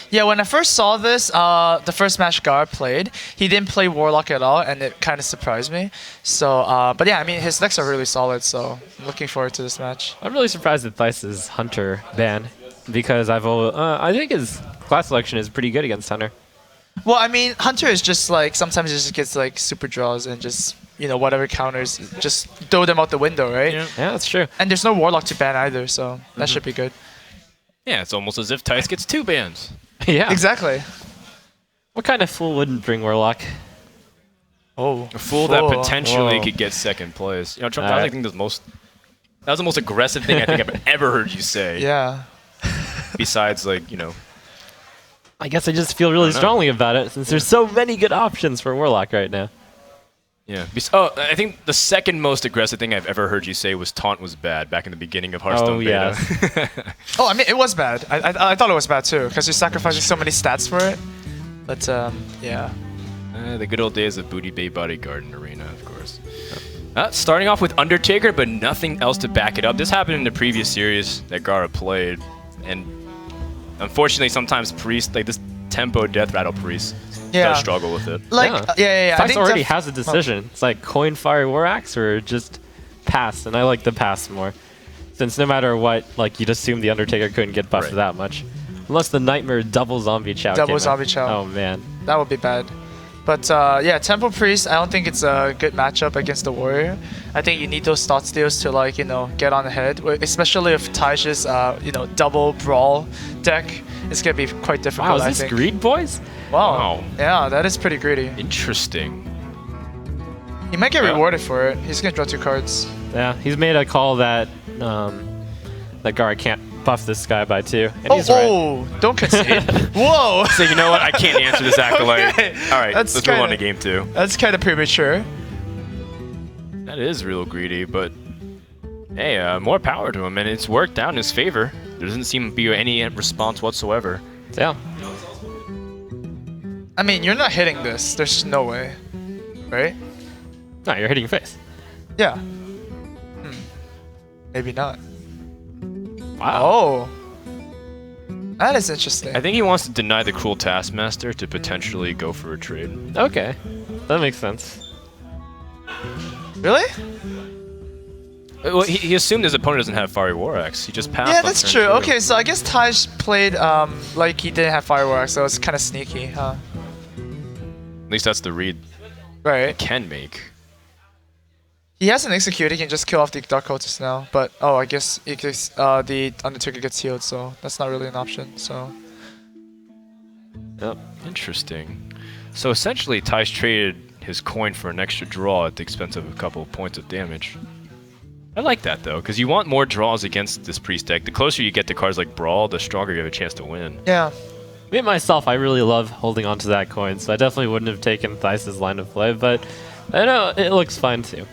Yeah, when I first saw this, the first match Gaara played, he didn't play Warlock at all, and it kind of surprised me. So, but yeah, I mean, his decks are really solid, so I'm looking forward to this match. I'm really surprised at Thijs' Hunter ban because I think his class selection is pretty good against Hunter. Well, I mean, Hunter is just like, sometimes he just gets like super draws and just, you know, whatever counters, just throw them out the window, right? Yeah, that's true. And there's no Warlock to ban either, so that should be good. Yeah, it's almost as if Thijs gets 2 bans. Yeah. Exactly. What kind of fool wouldn't bring Warlock? Oh. A fool that potentially could get second place. You know, Trump, I think that was the most aggressive thing I think I've ever heard you say. Yeah. Besides, like, you know. I guess I just feel really strongly about it since there's so many good options for Warlock right now. Yeah. I think the second most aggressive thing I've ever heard you say was Taunt was bad back in the beginning of Hearthstone beta. Yeah. Oh, I mean, it was bad. I thought it was bad too, because you're sacrificing so many stats for it. But, yeah. The good old days of Booty Bay Bodyguard in Arena, of course. Starting off with Undertaker, but nothing else to back it up. This happened in the previous series that Gaara played, and unfortunately, sometimes Priest, like this tempo Death Rattle Priest, does struggle with it. Like, yeah. Thijs already has a decision. It's like coin Fire War Axe or just pass, and I like the pass more. Since no matter what, like you'd assume the Undertaker couldn't get buffed that much. Unless the Nightmare double Zombie Chow Double Zombie Chow. Oh man. That would be bad. But yeah, Temple Priest, I don't think it's a good matchup against the Warrior. I think you need those thought steals to, like, you know, get on ahead. Especially if Thijs's, you know, double Brawl deck, it's going to be quite difficult, Wow, is this greed, boys? Wow. Yeah, that is pretty greedy. Interesting. He might get rewarded for it. He's going to draw 2 cards. Yeah, he's made a call that that Gaara can't buff this guy by 2. And he's right. Don't concede. Whoa! So you know what? I can't answer this Acolyte. Okay. All right, let's move on to game 2. That's kind of premature. That is real greedy, but hey, more power to him, and it's worked out in his favor. There doesn't seem to be any response whatsoever. Yeah. I mean, you're not hitting this. There's no way. Right? No, you're hitting face. Yeah. Maybe not. Wow. Oh. That is interesting. I think he wants to deny the Cruel Taskmaster to potentially go for a trade. Okay. That makes sense. Really? Well, he assumed his opponent doesn't have Fiery War Axe. He just passed. Yeah, on that's turn true. 2. Okay, so I guess Thijs played like he didn't have Fireworks, so it's kind of sneaky, huh? At least that's the read Right. can make. He hasn't executed, he can just kill off the Dark Cultist now. But, oh, I guess the Undertaker gets healed, so that's not really an option, so... Yep. Interesting. So essentially, Thijs traded his coin for an extra draw at the expense of a couple of points of damage. I like that, though, because you want more draws against this Priest deck. The closer you get to cards like Brawl, the stronger you have a chance to win. Yeah. Me myself, I really love holding on to that coin, so I definitely wouldn't have taken Thijs' line of play, but I know it looks fine too.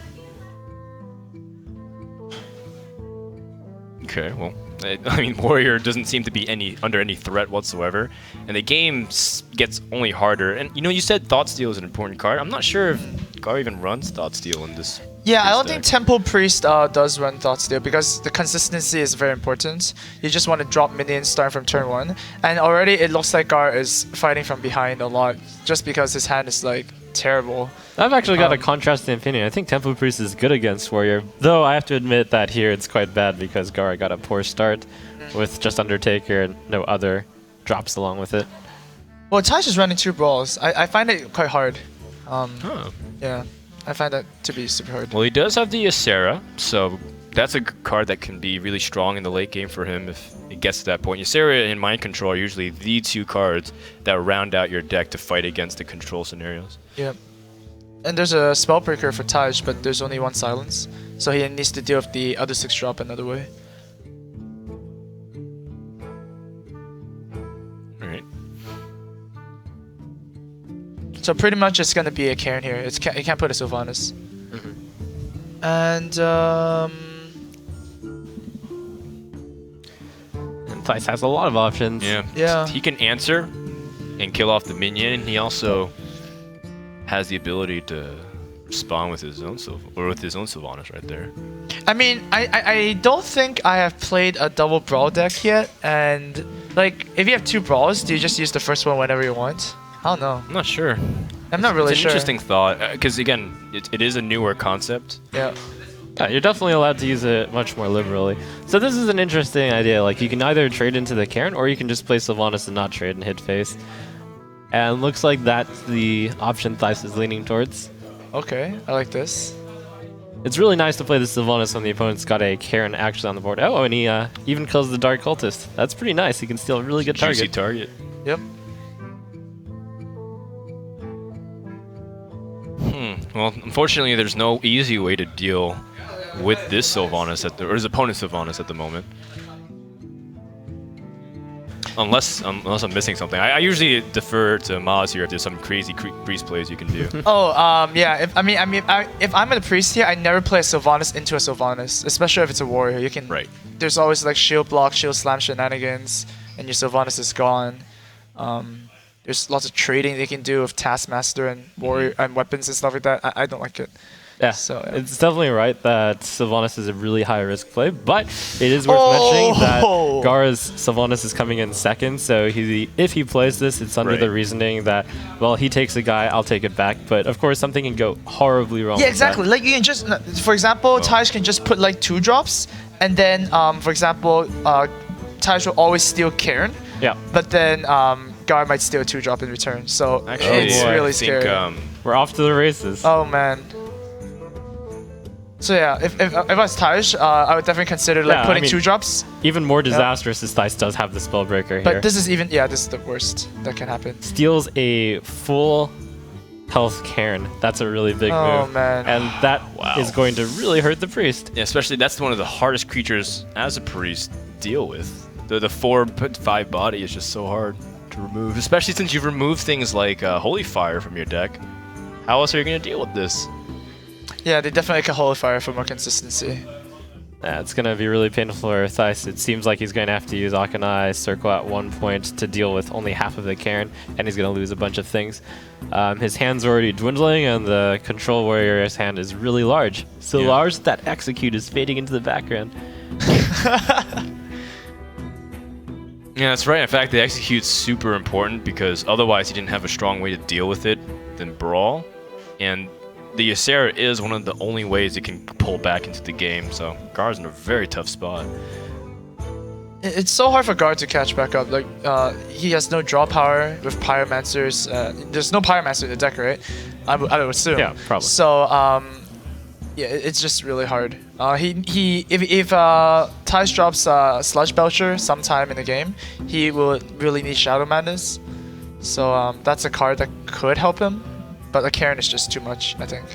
Okay, well, I mean, Warrior doesn't seem to be under any threat whatsoever, and the game gets only harder. And you know, you said Thought Steal is an important card. I'm not sure if Gaara even runs Thought Steal in this. Yeah, I don't think Temple Priest does run Thought Steal because the consistency is very important. You just want to drop minions starting from turn 1. And already it looks like Gaara is fighting from behind a lot just because his hand is like terrible. I've actually got a contrasting opinion. I think Temple Priest is good against Warrior, though I have to admit that here it's quite bad because Gaara got a poor start with just Undertaker and no other drops along with it. Well, Thijs is running 2 Brawls. I find it quite hard. Yeah. I find that to be super hard. Well, he does have the Ysera, so that's a card that can be really strong in the late game for him if it gets to that point. Ysera and Mind Control are usually the 2 cards that round out your deck to fight against the control scenarios. Yep. And there's a Spellbreaker for Thijs, but there's only 1 Silence. So he needs to deal with the other 6 drop another way. Alright. So pretty much it's gonna be a Cairn here. It can't put a Sylvanas. And Thijs has a lot of options. Yeah. He can answer and kill off the minion, and he also has the ability to spawn with his own Sylvanas right there. I mean, I don't think I have played a double brawl deck yet, and like if you have 2 brawls, do you just use the first one whenever you want? I don't know. I'm not sure. I'm not really It's an sure. interesting thought, because again, it is a newer concept. Yeah. Yeah, you're definitely allowed to use it much more liberally. So this is an interesting idea. Like, you can either trade into the Karen, or you can just play Sylvanas and not trade and hit face. And looks like that's the option Thijs is leaning towards. Okay, I like this. It's really nice to play the Sylvanas when the opponent's got a Karen actually on the board. Oh, and he even kills the Dark Cultist. That's pretty nice. He can steal a really good Juicy target. target. Yep. Well, unfortunately, there's no easy way to deal with this Sylvanas or his opponent's Sylvanas at the moment. Unless I'm missing something. I usually defer to Maz here if there's some crazy priest plays you can do. Oh, yeah. If I'm a priest here, I never play a Sylvanas into a Sylvanas, especially if it's a warrior. You can. Right. There's always like shield block, shield slam shenanigans, and your Sylvanas is gone. There's lots of trading they can do with Taskmaster and warrior and weapons and stuff like that. I don't like it. Yeah, So, yeah. it's definitely right that Sylvanas is a really high risk play, but it is worth mentioning that Gaara's Sylvanas is coming in second, so if he plays this, it's under the reasoning that, well, he takes a guy, I'll take it back, but of course something can go horribly wrong. Yeah, with exactly. that. Like you can just, for example, Thijs can just put like 2 drops, and then, for example, Thijs will always steal Karen. Yeah. But then Gaara might steal a 2-drop in return. So Actually, it's boy. really I think, scary. We're off to the races. Oh man. So yeah, if I was Thijs, I would definitely consider like Yeah, putting I mean, 2 drops. Even more disastrous is Thijs does have the Spellbreaker But here. this is this is the worst that can happen. Steals a full health Karen. That's a really big Oh, move. man. And that is Wow. going to really hurt the priest. Yeah, especially that's one of the hardest creatures as a priest to deal with. The 4/5 body is just so hard to remove, especially since you've removed things like Holy Fire from your deck. How else are you going to deal with this? Yeah, they definitely can Holy Fire for more consistency. Yeah, it's going to be really painful for Thijs. It seems like he's going to have to use Akanai Circle at one point to deal with only half of the Karen, and he's going to lose a bunch of things. His hand's already dwindling, and the Control Warrior's hand is really large. So large that Execute is fading into the background. Yeah, that's right. In fact, the Execute's super important because otherwise he didn't have a strong way to deal with it than Brawl. And the Ysera is one of the only ways it can pull back into the game, so Gaara's in a very tough spot. It's so hard for Gaara to catch back up. Like he has no draw power with Pyromancers. There's no Pyromancer in the deck, right? I would assume. Yeah, probably. So yeah, it's just really hard. If Thijs drops Sludge Belcher sometime in the game, he will really need Shadow Madness. So that's a card that could help him, but the Karen is just too much, I think.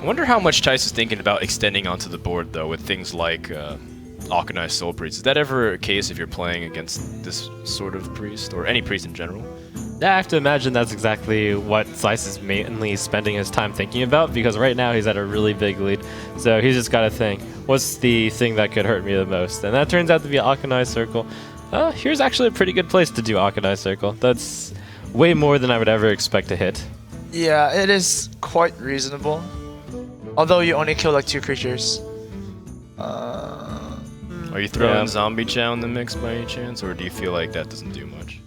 I wonder how much Thijs is thinking about extending onto the board, though, with things like Akanai Soul Priest. Is that ever a case if you're playing against this sort of priest, or any priest in general? Yeah, I have to imagine that's exactly what Thijs is mainly spending his time thinking about, because right now he's at a really big lead. So he's just got to think, what's the thing that could hurt me the most? And that turns out to be Akanai Circle. Here's actually a pretty good place to do Akanai Circle. That's way more than I would ever expect to hit. Yeah, it is quite reasonable. Although you only kill like 2 creatures. Are you throwing Yeah. Zombie Chow in the mix by any chance, or do you feel like that doesn't do much?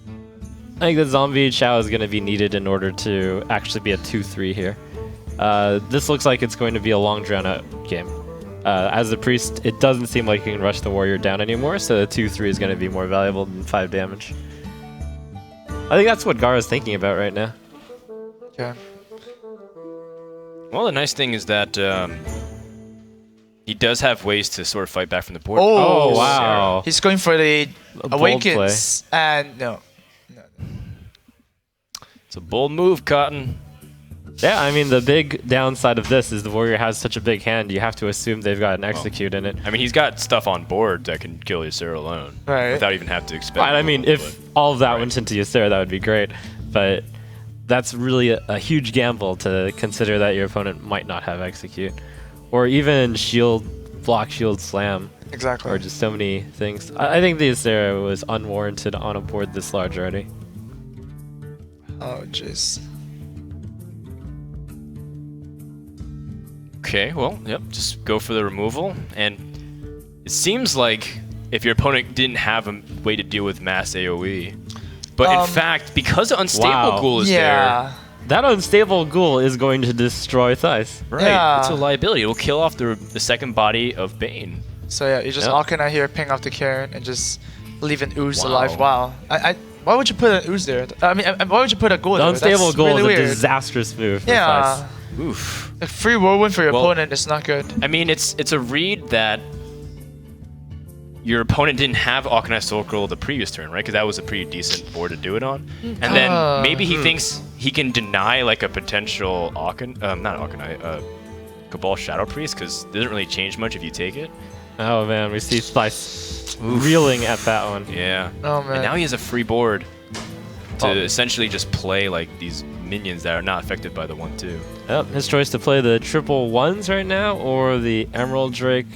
I think the Zombie Chow is going to be needed in order to actually be a 2-3 here. This looks like it's going to be a long drawn-out game. As a priest, it doesn't seem like you can rush the warrior down anymore, so the 2-3 is going to be more valuable than 5 damage. I think that's what Gaara's thinking about right now. Yeah. Well, the nice thing is that he does have ways to sort of fight back from the board. Oh, wow. He's going for the bold Awakens, and no. It's a bold move, Cotton. Yeah, I mean, the big downside of this is the warrior has such a big hand, you have to assume they've got an execute in it. I mean, he's got stuff on board that can kill Ysera alone. Right. Without even having to expend. Right, I mean, if but- all of that went into Ysera, that would be great. But that's really a huge gamble to consider that your opponent might not have execute. Or even shield, block, shield, slam. Exactly. Or just so many things. I think the Ysera was unwarranted on a board this large already. Oh, jeez. Okay, well, yep, just go for the removal. And it seems like if your opponent didn't have a way to deal with mass AoE. But in fact, because the unstable ghoul is there... That unstable ghoul is going to destroy Thijs. Right, Yeah. it's a liability. It will kill off the second body of Bane. So yeah, you just Arcanine here, ping off the Karen, and just leave an ooze Wow. alive. Wow. Why would you put an ooze there? I mean, why would you put a ghoul The there? unstable That's ghoul really is a weird. disastrous move for Yeah. Oof. A free whirlwind for your Well- opponent is not good. I mean, it's a read that your opponent didn't have Arcanine Soul Girl the previous turn, right? Because that was a pretty decent board to do it on. And then maybe he thinks he can deny like a potential Cabal Shadow Priest because it doesn't really change much if you take it. Thijs. Oh man, we see Thijs reeling at that one. Yeah. Oh, man. And now he has a free board to essentially just play like these minions that are not affected by the 1/2. Yep, his choice to play the triple ones right now or the Emerald Drake.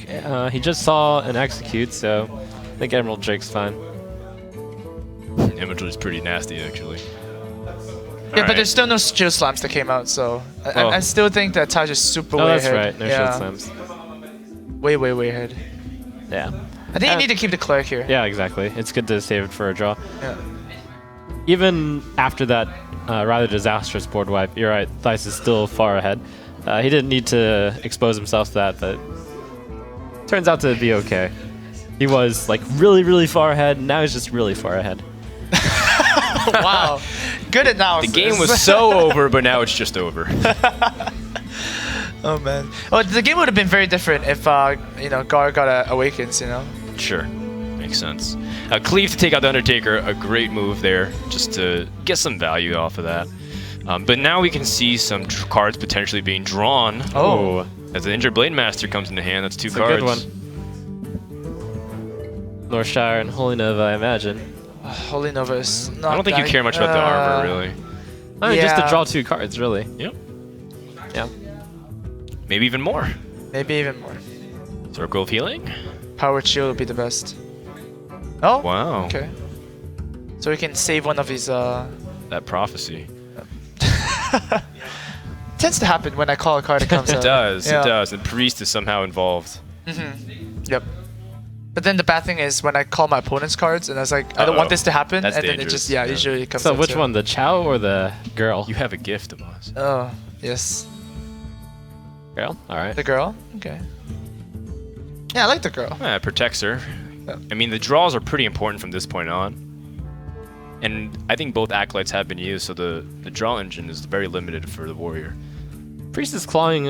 He just saw an execute, so I think Emerald Drake's fine. Image is pretty nasty actually. Yeah, Alright. but there's still no Shield Slams that came out, so I still think that Taj is super Oh, way that's ahead. right. No yeah. shield slams. Way ahead. Yeah. I think you need to keep the Cleric here. Yeah, exactly. It's good to save it for a draw. Yeah. Even after that rather disastrous board wipe, you're right, Thijs is still far ahead. He didn't need to expose himself to that, but turns out to be okay. He was like really far ahead, and now he's just really far ahead. Wow. Good analysis. The game was so over, but now it's just over. Oh man. Oh, the game would have been very different if Gaara got Awakens. Sure, makes sense. Cleave to take out the Undertaker, a great move there, just to get some value off of that. But now we can see some cards potentially being drawn. Oh. As the Injured Blade Master comes into hand, that's two It's a cards. good one. Northshire and Holy Nova, I imagine. Holy Nova is not. I don't think you care much about the armor, really. I mean, just to Yeah. draw 2 cards, really. Yep. Yeah. Maybe even more. Maybe even more. Circle of Healing? Powered Shield would be the best. Oh. Wow. Okay. So we can save one of these. That prophecy. Tends to happen when I call a card that comes out. It does, Yeah. it does. And Priest is somehow involved. Yep. But then the bad thing is when I call my opponent's cards and I was like, I don't Uh-oh. want this to happen, That's and then it dangerous, just yeah. usually comes So out which too. one, the Chow or the girl? You have a gift, Amos. Oh, yes. Girl? Alright. The girl? Okay. Yeah, I like the girl. Yeah, it protects her. Yeah. I mean, the draws are pretty important from this point on. And I think both Acolytes have been used, so the draw engine is very limited for the Warrior. Priest is clawing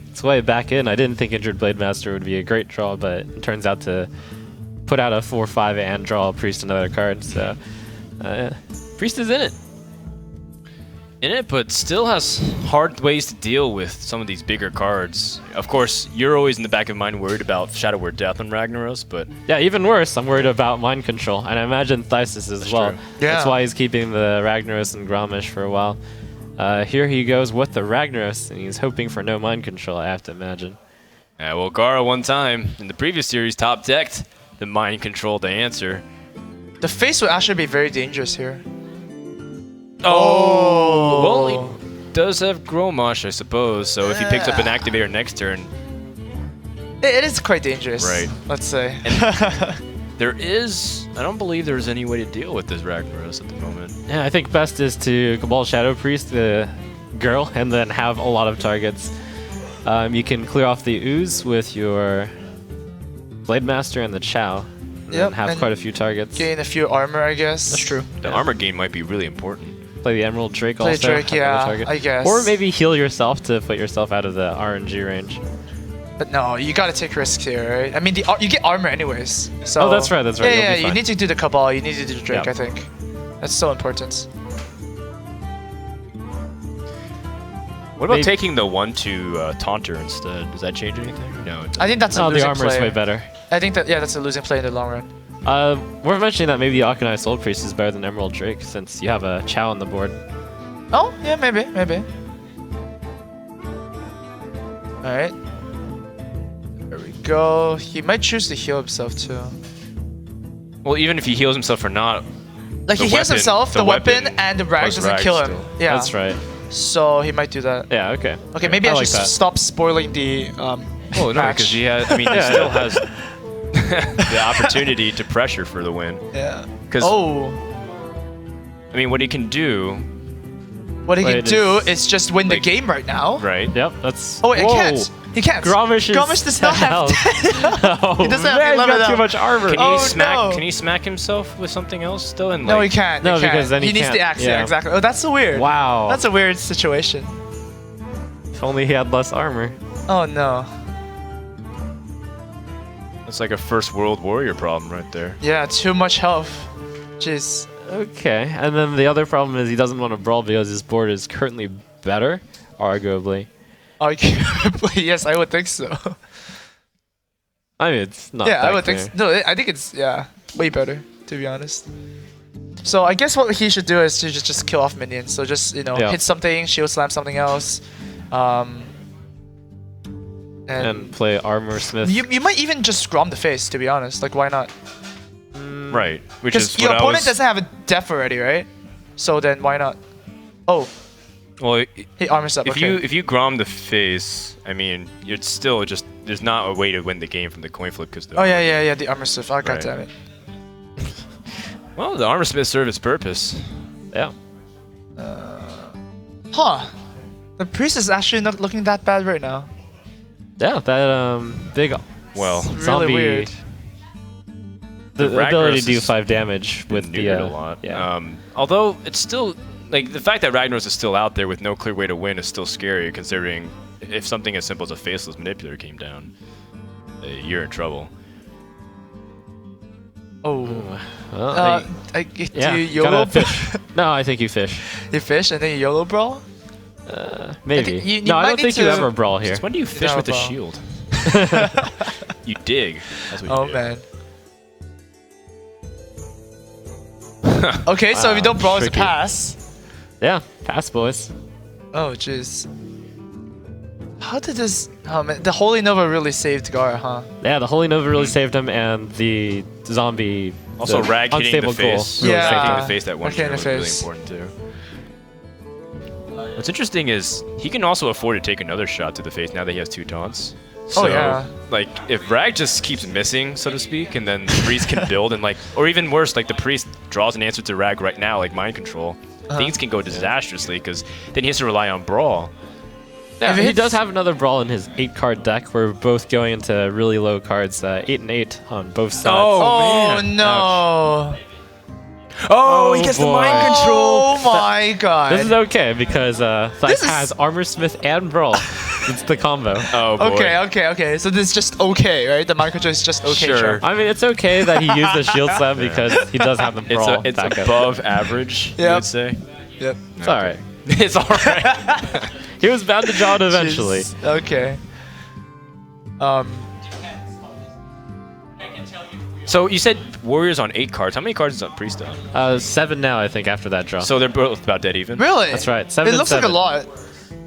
its way back in. I didn't think Injured Blade Master would be a great draw, but it turns out to put out a 4/5 and draw Priest another card, so Priest is in it. In it, but still has hard ways to deal with some of these bigger cards. Of course, you're always in the back of mind worried about Shadow Word Death on Ragnaros, but Yeah, even worse, I'm worried about mind control, and I imagine Thijs is as well. true. Yeah. That's why he's keeping the Ragnaros and Gnimsh for a while. Here he goes with the Ragnaros, and he's hoping for no mind control, I have to imagine. yeah, well, Gaara one time in the previous series top decked the mind control to answer. The face would actually be very dangerous here. Oh! Well, he does have Grommash, I suppose, so if he picks up an activator next turn, It is quite dangerous. Right. Let's say. I don't believe there's any way to deal with this Ragnaros at the moment. Yeah, I think best is to Cabal Shadow Priest the girl, and then have a lot of targets. You can clear off the Ooze with your Blade Master and the Chow. And Yep, have and quite a few targets. Gain a few armor, I guess. That's true. The armor gain might be really important. Play the Emerald Drake Play also. Drake, have another yeah, target. I guess. Or maybe heal yourself to put yourself out of the RNG range. But no, you gotta take risks here, right? I mean, you get armor anyways. So. Oh, that's right, that's right, Yeah, you'll yeah, be you fine. need to do the Cabal, you need to do the Drake, Yeah. I think. That's so important. What about Maybe- taking the 1/2 Taunter instead? Does that change anything? No, it I think that's a Oh, the losing armor play. is way better. I think that's a losing play in the long run. Worth mentioning that maybe the Arcanine Soul Priest is better than Emerald Drake, since you have a Chow on the board. Oh, yeah, maybe. Alright. There we go. He might choose to heal himself too. Well, even if he heals himself or not, Like, The he heals weapon- himself, the the weapon, weapon and the rag plus doesn't rag kill him. still. Yeah. That's right. So he might do that. Yeah, okay. Okay, maybe I like should that. stop spoiling the Well, no, match. because he has. I mean, he still has the opportunity to pressure for the win. Yeah. 'Cause- Oh. I mean, what he can do, What he can Wait, do is- is just win the like- game right now. right? Yep, that's... Oh wait, Whoa. he can't. He can't. Gnimsh is Gnimsh does not have. oh, He doesn't have man, he's 11 got too health. much armor. Can Oh, he smack? no. Can he smack himself with something else still? And No, like, he can't. No, he can't. because then he needs the can't. axe. Yeah, Yeah. exactly. Oh, that's so weird. Wow. That's a weird situation. If only he had less armor. Oh no. That's like a first world warrior problem right there. Yeah, too much health. Jeez. Okay, and then the other problem is he doesn't want to brawl because his board is currently better, arguably. Arguably, yes, I would think so. I mean, it's not Yeah, that I would think. clear. No, I think it's way better, to be honest. So I guess what he should do is to just kill off minions. So just Yeah. hit something, shield slam something else, And play Armor Smith. you might even just Grom the face. To be honest, like why not? Right. Which is Because your what I opponent was. doesn't have a def already, right? So then why not? Oh, Well, he armors up. if Okay. you Grom the face, I mean, it's still just there's not a way to win the game from the coin flip because. Oh yeah, the armor stuff. Oh, Right. God damn it. Well, the armor smith served its purpose. Yeah. Huh. The priest is actually not looking that bad right now. Yeah, that big Well, Really zombie... weird. The The ability Ragnaros to do is 5 damage with the... neutered a lot. Yeah. Although it's still like the fact that Ragnaros is still out there with no clear way to win is still scary, considering if something as simple as a faceless manipulator came down, you're in trouble. Oh. Well, yeah, do you YOLO? gotta fish. No, I think you fish. You fish and then you YOLO brawl? Maybe. think you no, I might don't need think you to- ever brawl here. Since when do you fish No, with a bro. shield? You dig. That's what you Oh do. man. Okay, so if you don't brawl, it's a tricky. pass. Yeah, pass, boys. Oh jeez. How did this? Oh man, the Holy Nova really saved Gaara, huh? Yeah, the Holy Nova really saved him, and the zombie... Also, the Rag hitting the unstable ghoul face. really Yeah. saved Hitting him. the face that one Okay, in turn the was really face. important too. What's interesting is he can also afford to take another shot to the face now that he has 2 taunts. Oh, So, yeah. like if Rag just keeps missing, so to speak, and then the priest can build and like, or even worse, like the priest draws an answer to Rag right now, like mind control, things can go disastrously because then he has to rely on brawl. Yeah, If he it's- does have another brawl in his 8-card deck. We're both going into really low cards, 8 and 8 on both sides. Oh, Oh man. no! Oh, he Oh, gets the boy. mind control. Oh my god! This is okay because Thijs This is- has Armor Smith and Brawl. It's the combo. Oh boy. Okay. So this is just okay, right? The micro is just okay. Sure. I mean, it's okay that he used the shield slam because he does have the Brawl It's backup. above average, you Yep. would say. Yep. It's alright. It's alright. He was bound to draw it eventually. Jeez. Okay. So you said Warriors on 8 cards. How many cards is on Priest on? 7 now, I think, after that draw. So they're both about dead even. Really? That's right, 7 It and looks 7. like a lot.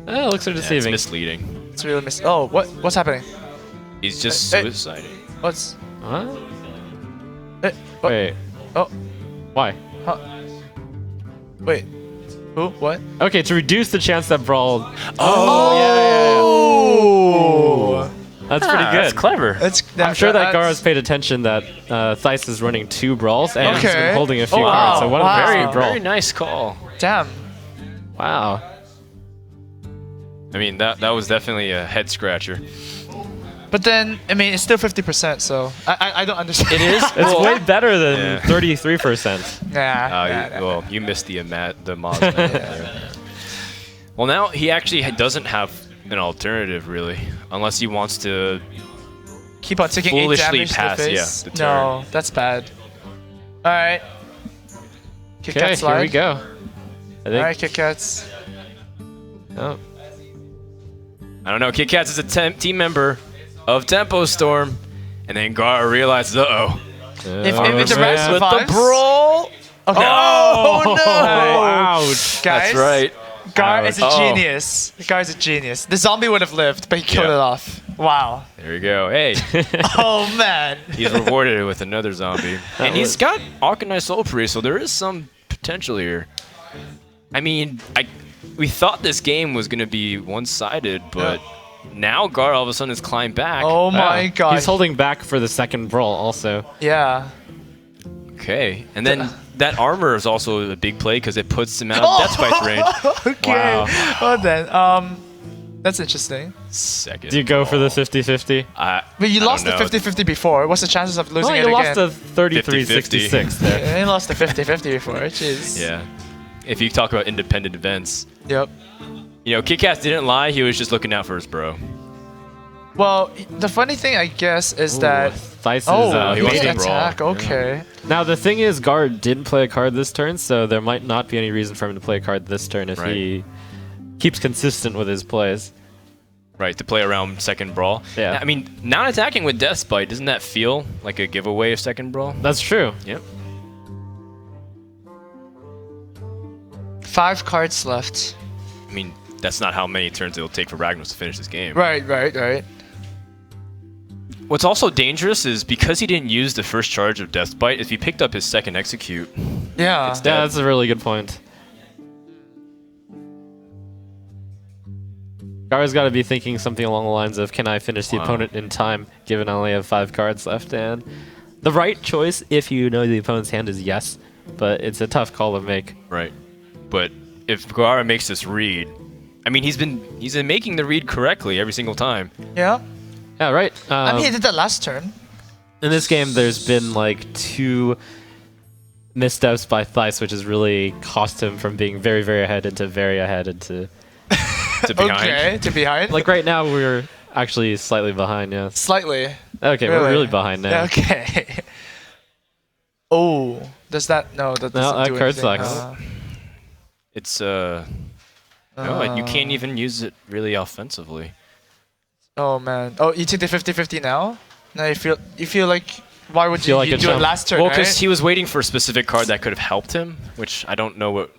It looks so Yeah, it's deceiving. misleading. It's really Oh, what's happening? He's just Hey. suiciding. What's? Huh? What? Wait, Oh, why? huh. Wait. Who? What? Okay, to reduce the chance that Brawl... Oh! That's pretty good. That's clever. I'm sure that that's- Gaara's paid attention that Thijs is running 2 Brawls and he's Okay. been holding a few Oh, cards. So wow, one wow. very Brawl. Very nice call. Damn. Wow. I mean, that was definitely a head scratcher. But then, I mean, it's still 50%, so I don't understand. It is? It's way better than Yeah. 33%. Nah. Well, you missed the Moz there. Well, now he actually doesn't have an alternative, really, unless he wants to. Keep on taking 8 Foolishly damage pass, to the yeah, face. the No, that's bad. Alright. Kit Okay, Kat slide. here we go. I think. Alright, Kit Kats. Oh. I don't know. Kit Kats is a team member of Tempo Storm, and then Gaara realizes, uh-oh. If the rest man. survives. brawl. Okay. Oh, no! Ouch. Guys, That's right. Gar is a Ouch. Oh. genius. Gar is a genius. The zombie would have lived, but he killed Yeah. it off. Wow. There we go. Hey, Oh man. he's rewarded with another zombie. And he's got Arcanine Soul Priest, so there is some potential here. I mean, we thought this game was gonna be one-sided, but now Gaara all of a sudden has climbed back. Oh my god. He's holding back for the second brawl also. Yeah. Okay, and then that armor is also a big play because it puts him out of Death Spite's range. Okay. Wow. Well then, that's interesting. Second. Do you go for the 50-50? But you I lost the don't know. 50-50 before. What's the chances of losing Well, it you again? lost the 33-66 there. Yeah, you lost the 50-50 before. Jeez. Yeah. If you talk about independent events, Yep. you know, Kit Kat didn't lie. He was just looking out for his bro. Well, the funny thing, I guess, is that... Thijs Oh, is he wants big to brawl. attack. Okay. Now the thing is, Gaara didn't play a card this turn, so there might not be any reason for him to play a card this turn if he keeps consistent with his plays. Right, to play around second brawl. Yeah. I mean, not attacking with Death Spite, doesn't that feel like a giveaway of second brawl? That's true. Yep. 5 cards left. I mean, that's not how many turns it'll take for Ragnos to finish this game. Right. What's also dangerous is because he didn't use the first charge of Death Bite, if he picked up his second execute, Yeah. It's Yeah, that's a really good point. Gaara's got to be thinking something along the lines of, can I finish the opponent in time, given I only have 5 cards left? And the right choice, if you know the opponent's hand, is yes, but it's a tough call to make. right? But if Gaara makes this read, I mean, he's been making the read correctly every single time. Yeah. Yeah, right. I mean, he did that last turn. In this game, there's been like 2 missteps by Thijs, which has really cost him from being very, very ahead into very ahead into... To behind. Okay, to behind. Like right now, we're actually slightly behind, yeah. Slightly. Okay, we're really behind now. Okay. Oh, does that... No, that doesn't that do card anything. sucks. It's no, you can't even use it really offensively. Oh, man. Oh, you take the 50-50 now? Now you feel like... Why would Feel you, like you a do it chump. last turn, Well, right? because he was waiting for a specific card that could have helped him, which I don't know what.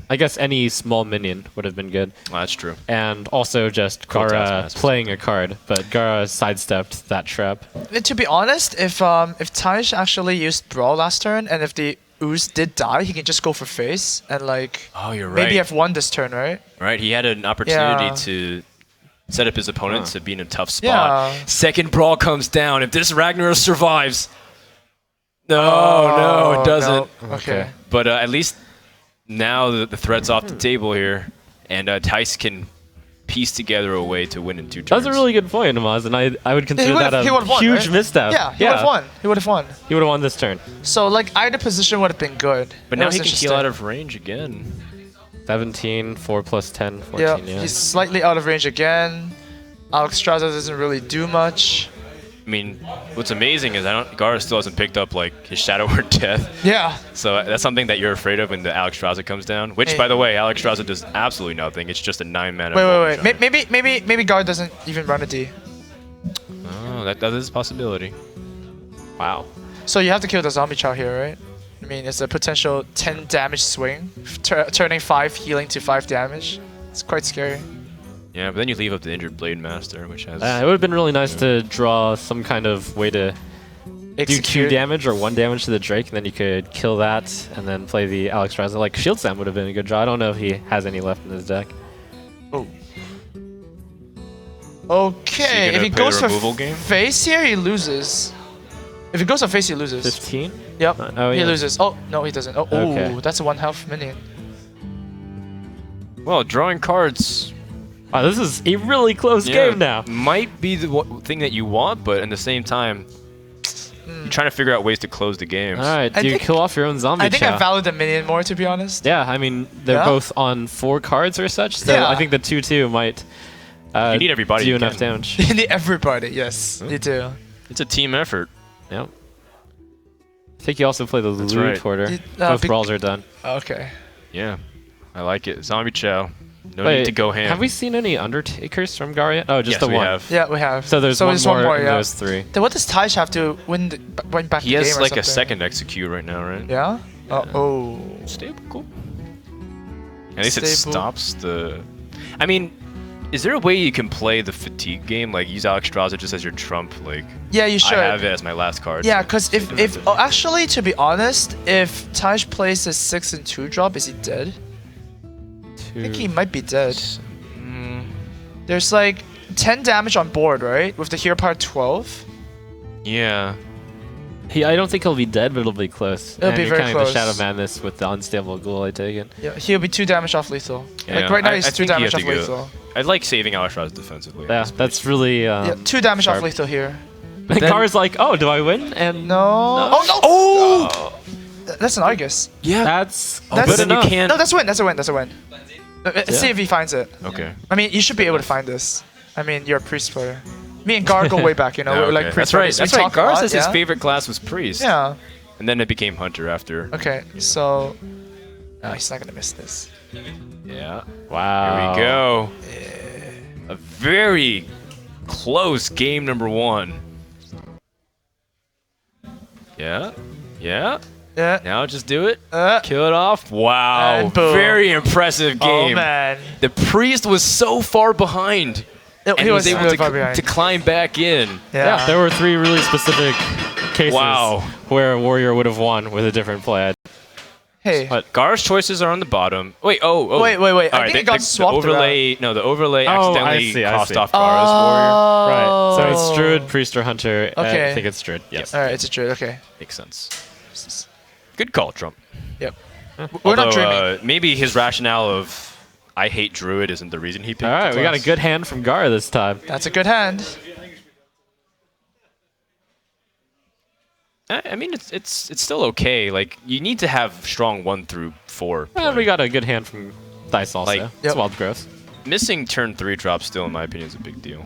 I guess any small minion would have been good. Well, that's true. And also just Cool Gaara Taskmaster. playing a card, but Gaara sidestepped that trap. And to be honest, if Tej actually used Brawl last turn, and if the Ooze did die, he can just go for face, and like... Oh, you're right. Maybe have won this turn, right? Right, he had an opportunity Yeah. to set up his opponent to be in a tough spot. Yeah. Second brawl comes down. If this Ragnaros survives, no, Oh, it doesn't. no. Okay. But at least now the threat's off the table here, and Thijs can piece together a way to win in 2 turns. That's a really good point, Amaz, and I would consider that a he would've won, huge right? misstep. Yeah, he would have won. He would have won. He would have won this turn. So like either position would have been good. But That now was he can interesting. heal out of range again. 17, 4 plus 10, 14, Yeah, yeah. he's slightly out of range again. Alex Straza doesn't really do much. I mean, what's amazing is Gaara still hasn't picked up like his Shadow Word Death. Yeah. So that's something that you're afraid of when the Alex Straza comes down. Which, Hey. by the way, Alex Straza does absolutely nothing. It's just a 9-mana. Wait. Maybe guard doesn't even run a D. Oh, that is a possibility. Wow. So you have to kill the zombie chow here, right? I mean, it's a potential 10 damage swing, turning 5 healing to 5 damage. It's quite scary. Yeah, but then you leave up the injured Blade Master, which has. It would have been really nice to draw some kind of way to do 2 damage or 1 damage to the Drake, and then you could kill that and then play the Alex Raza. Like, Shield Slam would have been a good draw. I don't know if he has any left in his deck. Oh. Is Okay, he if he gonna play goes the for removal game? face here, he loses. If he goes for face, he loses. 15? Yep, Oh, he yeah. loses. Oh, no, he doesn't. Oh, Okay. ooh, that's a 1 health minion. Well, drawing cards Wow, this is a really close game now. might be the thing that you want, but at the same time, you're trying to figure out ways to close the games. All right, I do you think- kill off your own zombie I think chow? I value the minion more, to be honest. Yeah, I mean, they're Yeah? both on 4 cards or such, so Yeah. I think the 2/2 might You need everybody do you enough can. damage. You need everybody, yes, you do. It's a team effort. Yep. I think you also play the That's Loot right. Porter. Did- Both brawls are done. Okay. Yeah, I like it. Zombie Chow. No Wait, need to go ham. have we seen any Undertakers from Gaara yet? Oh, just Yes, the we one. have. Yeah, we have. So there's one just more in yeah. those 3. Then what does Tej have to win back He the game has or like something? a second execute right now, right? Yeah? Oh. Stable, cool. At least it Stable. stops the. I mean, is there a way you can play the fatigue game? Like use Alex Straza just as your trump? Like Yeah, you should. I have it as my last card. Yeah, because actually, to be honest, if Tej plays a 6 and 2 drop, is he dead? I think he might be dead. There's like 10 damage on board, right? With the hero power 12. Yeah. I don't think he'll be dead, but it'll be close. It'll be very kind close. of the Shadow Madness with the unstable ghoul, I take it. Yeah, he'll be 2 damage off lethal. Yeah, Like right now I he's 2 think you damage have off to go- lethal. I like saving Alshraz defensively. Yeah, that's really. Yeah, 2 damage sharp. off lethal here. And Gaara's like, oh, do I win? And No. Oh no! Oh! That's an Argus. Yeah. that's That's- good then you enough. can't. No, that's a win. That's a win. That's a win. See if he finds it. Okay. I mean, you should be able to find this. I mean, you're a priest player. Me and Gar go way back, you know. We're like priest That's right. players. We That's right. talk a Gar lot, says his yeah? favorite class was priest. Yeah. And then it became hunter after. Okay, so. No, he's not gonna miss this. Yeah. Wow. Here we go. A very close game number 1. Yeah. Yeah. Yeah. Now just do it. Uh, Kill it off. Wow. And boom. Very impressive oh game. man. The priest was so far behind. And He he was was able really to, far behind. to climb back in. Yeah, there were 3 really specific cases Wow. where a warrior would have won with a different play. Hey. But Gar's choices are on the bottom. Wait, oh. Wait. All I right, think it got the swapped overlay. No, the overlay Oh, I accidentally see, I crossed see. off Gar's warrior. right, so it's Oh. Druid, Priest, or Hunter. Okay. I think it's Druid. Yes. Alright, it's a druid. Okay. Makes sense. Good call, Trump. Yep. We're not dreaming. Maybe his rationale of I hate Druid isn't the reason he picked. All right, the we got a class. good hand from Gaara this time. That's a good hand. I mean, it's still okay. Like you need to have strong 1 through 4. And we got a good hand from Dice also. Like- It's Yep. Wild Growth. Missing turn 3 drop still, in my opinion, is a big deal.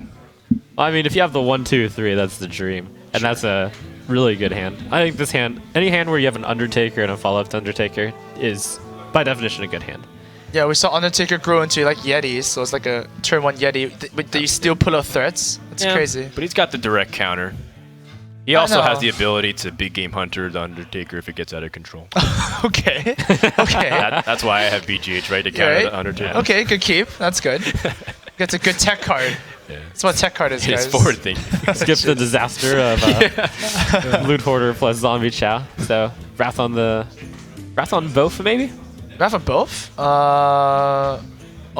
I mean, if you have the 1, 2, 3, that's the dream. And that's a really good hand. I think this hand, any hand where you have an Undertaker and a follow-up to Undertaker is, by definition, a good hand. Yeah, we saw Undertaker grow into like Yetis, so it's like a turn 1 Yeti. But do you still pull out threats? It's Yeah, crazy. But he's got the direct counter. He I also has know. the ability to big game Hunter the Undertaker if it gets out of control. Okay. Okay. That's why I have BGH right to counter Right. the Undertaker. Okay, good keep. That's good. That's a good tech card. Yeah. That's what tech card is, It's guys. forward thinking. Skip the disaster of Loot Hoarder plus Zombie Chow. So, Wrath on both, maybe? Wrath on both? Oh,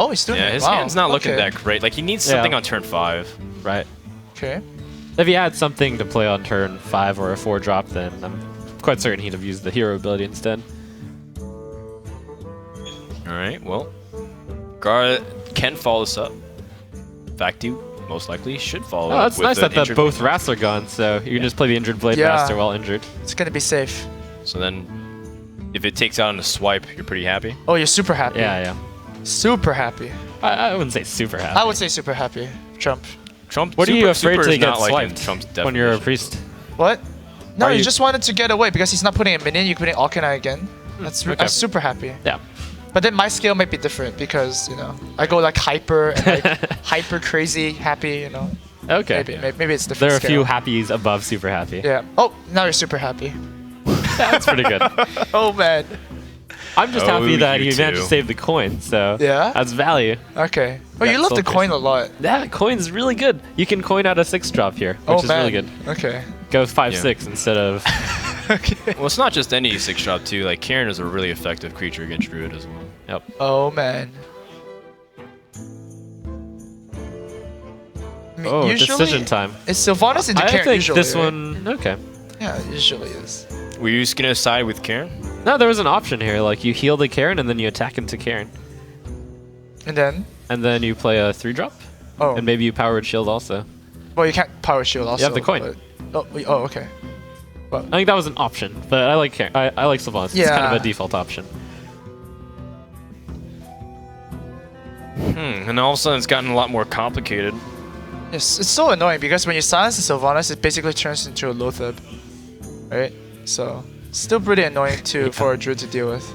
he's doing Yeah, it. his Wow. hand's not looking Okay. that great. Like he needs Yeah. something on turn 5. Right. Okay. If he had something to play on turn 5 or a 4 drop, then I'm quite certain he'd have used the hero ability instead. All right. Well, Gaara can follow this up. In fact, he most likely should follow Oh, up. it's with nice an that injured both Blade. Wraths are gone, so you can just play the Injured Blade Yeah. Master while injured. It's gonna be safe. So then, if it takes out on a swipe, you're pretty happy. Oh, you're super happy. Yeah. Super happy. I wouldn't say super happy. I would say super happy. Trump. Trump. What are you afraid super to is get not like in swiped Trump's when you're a definition. priest? What? No, Are you you- just wanted to get away because he's not putting a minion. You put in Alkana again. okay. I'm super happy. Yeah. But then my scale might be different because, you know, I go like hyper and like hyper crazy happy, you know. Okay. Maybe it's different. There are a few scale. happies above super happy. Yeah. Oh, now you're super happy. That's pretty good. Oh man. I'm just Oh, happy that you you managed too. to save the coin, so Yeah? that's value. Okay. Oh, you That's love the so coin a lot. That coin's really good. You can coin out a 6 drop here, which Oh is man. really good. Okay. Go 5, Yeah. 6 instead of. Okay. Well, it's not just any 6 drop too. Like Karen is a really effective creature against Druid as well. Yep. Oh man. I mean, Oh, usually decision time. It's Sylvanas into I Karen think usually, this right? one. Okay. Yeah, it usually is. Were you just gonna side with Karen? No, there was an option here. Like you heal the Karen and then you attack into Karen, And then, and then you play a 3 drop, oh, and maybe you powered shield also. well, you can't power shield also. have the coin. but- oh, okay. I think that was an option, but I like Karen. I like Sylvanas. It's kind of Yeah. a default option. And all of a sudden, it's gotten a lot more complicated. Yes, it's so annoying because when you silence the Sylvanas, it basically turns into a Lothab, right? So, still pretty annoying for a druid to deal with.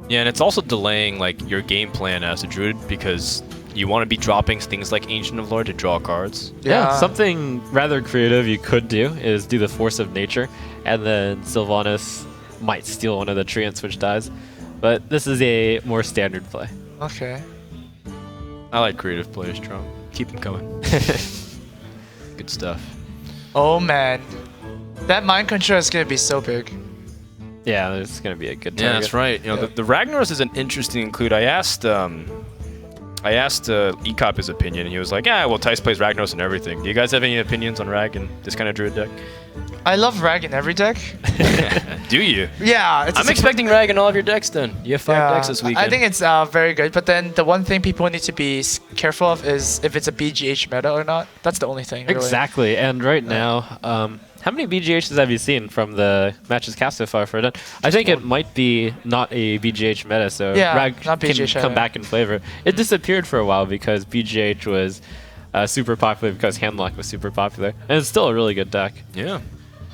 Yeah, and it's also delaying like your game plan as a druid because you want to be dropping things like Ancient of Lore to draw cards. Yeah, something rather creative you could do is do the Force of Nature, and then Sylvanas might steal one of the treants which dies. But this is a more standard play. Okay. I like creative plays, Trump. Keep them coming. Good stuff. Oh man, that mind control is gonna be so big. Yeah, there's going to be a good target. Yeah, that's right. You know, the Ragnaros is an interesting include. I asked Ecop his opinion, and he was like, "Yeah, well, Tice plays Ragnaros and everything." Do you guys have any opinions on Rag and this kind of Druid deck? I love Rag in every deck. Do you? Yeah, I'm expecting Rag in all of your decks. Then you have 5 decks this weekend. I think it's very good. But then the one thing people need to be careful of is if it's a BGH meta or not. That's the only thing. Really. Exactly. And right now, how many BGHs have you seen from the matches cast so far for it? I think it might be not a BGH meta, so Rag not BGH can come back in flavor. It disappeared for a while because BGH was super popular because Handlock was super popular. And it's still a really good deck. Yeah.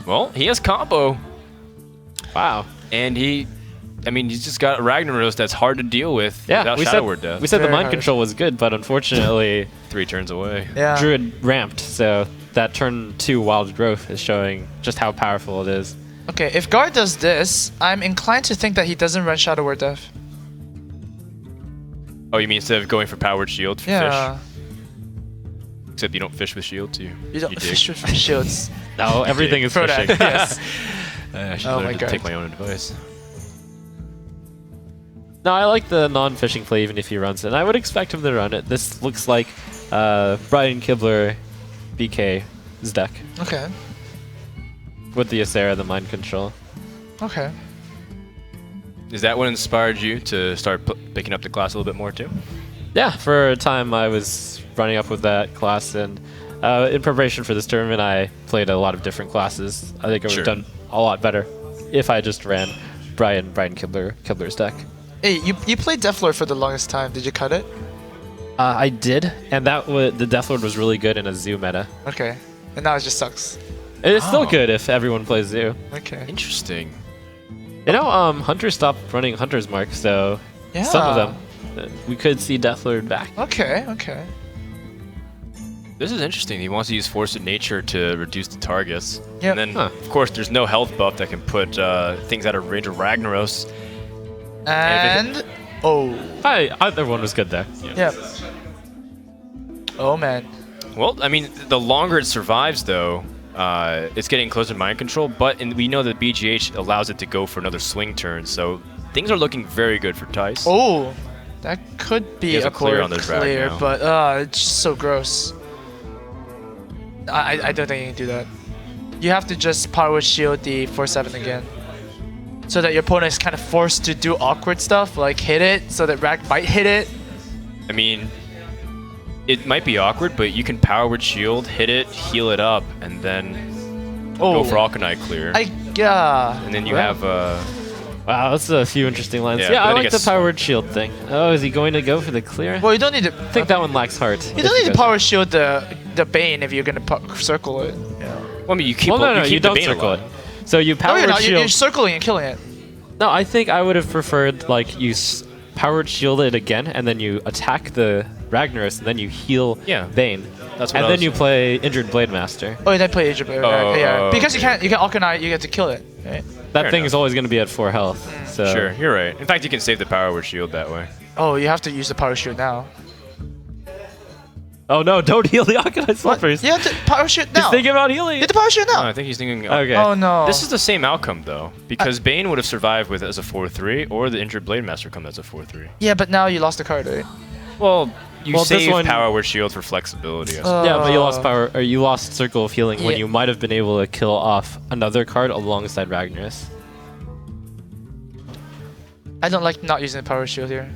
Well, he has combo. Wow. And he's just got Ragnaros that's hard to deal with without we Shadow Word Death. We said the Very mind hard. control was good, but unfortunately, 3 turns away. Yeah. Druid ramped, so that turn 2 Wild Growth is showing just how powerful it is. Okay, if Guard does this, I'm inclined to think that he doesn't run Shadow Word Death. Oh, you mean instead of going for Powered Shield for Yeah. fish? Except you don't fish with shields, you You don't dig. fish with shields. No, everything is Throw fishing. that. Yes. I should Oh learn my to God. take my own advice. No, I like the non-fishing play even if he runs it. And I would expect him to run it. This looks like Brian Kibler BK's deck Okay. with the Acera, the mind control. Okay. Is that what inspired you to start picking up the class a little bit more too? Yeah, for a time I was running up with that class, and in preparation for this tournament I played a lot of different classes. I think I would Sure. have done a lot better if I just ran Brian Kibler's deck. Hey, you played Deathlord for the longest time. Did you cut it? I did, and the Deathlord was really good in a Zoo meta. Okay. And now it just sucks. It's still Oh. good if everyone plays Zoo. Okay. Interesting. You know, Hunter stopped running Hunter's Mark, so Yeah. some of them, we could see Deathlord back. Okay, okay. This is interesting. He wants to use Force of Nature to reduce the targets. Yep. And then, Huh. of course, there's no health buff that can put things out of range of Ragnaros. And oh, Either one was good there. yeah. Oh man. Well, I mean, the longer it survives, though, it's getting closer to mind control. But we know that BGH allows it to go for another swing turn, so things are looking very good for Tice. Oh, that could He be has a a clear clear on this rag now. but it's just so gross. I don't think you can do that. You have to just power shield the 4/7 again, so that your opponent is kind of forced to do awkward stuff like hit it, so that Rag might hit it. I mean, it might be awkward, but you can Powered Shield, hit it, heal it up, and then go for Alkanite clear. Yeah. And then you Wow. have Wow, that's a few interesting lines. Yeah, Yeah, but I then it like the gets- powered shield thing. Oh, is he going to go for the clear? Well, you don't need to. I think that one lacks heart. You don't need to power shield the Bane if you're gonna circle it. Yeah. well, I mean, you keep. Well, no, keep you the don't Bane circle alive. it. So you No, powered you're not. shield. You're circling and killing it. No, I think I would have preferred like you powered shield it again, and then you attack the Ragnaros, and then you heal Yeah. Bane. That's what And I then was you saying. play Injured Blade Master. Oh, you didn't play Age of yeah. Because okay. you can Alkanite, you get to kill it. Right? That Fair thing enough. is always going to be at 4 health. So Sure, you're right. In fact, you can save the Powered Shield that way. Oh, you have to use the power shield now. Oh no! Don't heal the Arcanine What? Slippers. You have to power shield He's now. thinking about healing. Get the power shield No, now. I think he's thinking. Okay. Oh no. This is the same outcome though, because Bane would have survived with as a 4/3, or the Injured Blade Master come as a 4/3. Yeah, but now you lost the card, right? Well, you Well, this save one- Powered Shield for flexibility. I suppose. Yeah, but you lost power, or you lost Circle of Healing when Yeah. you might have been able to kill off another card alongside Ragnaros. I don't like not using the power shield here.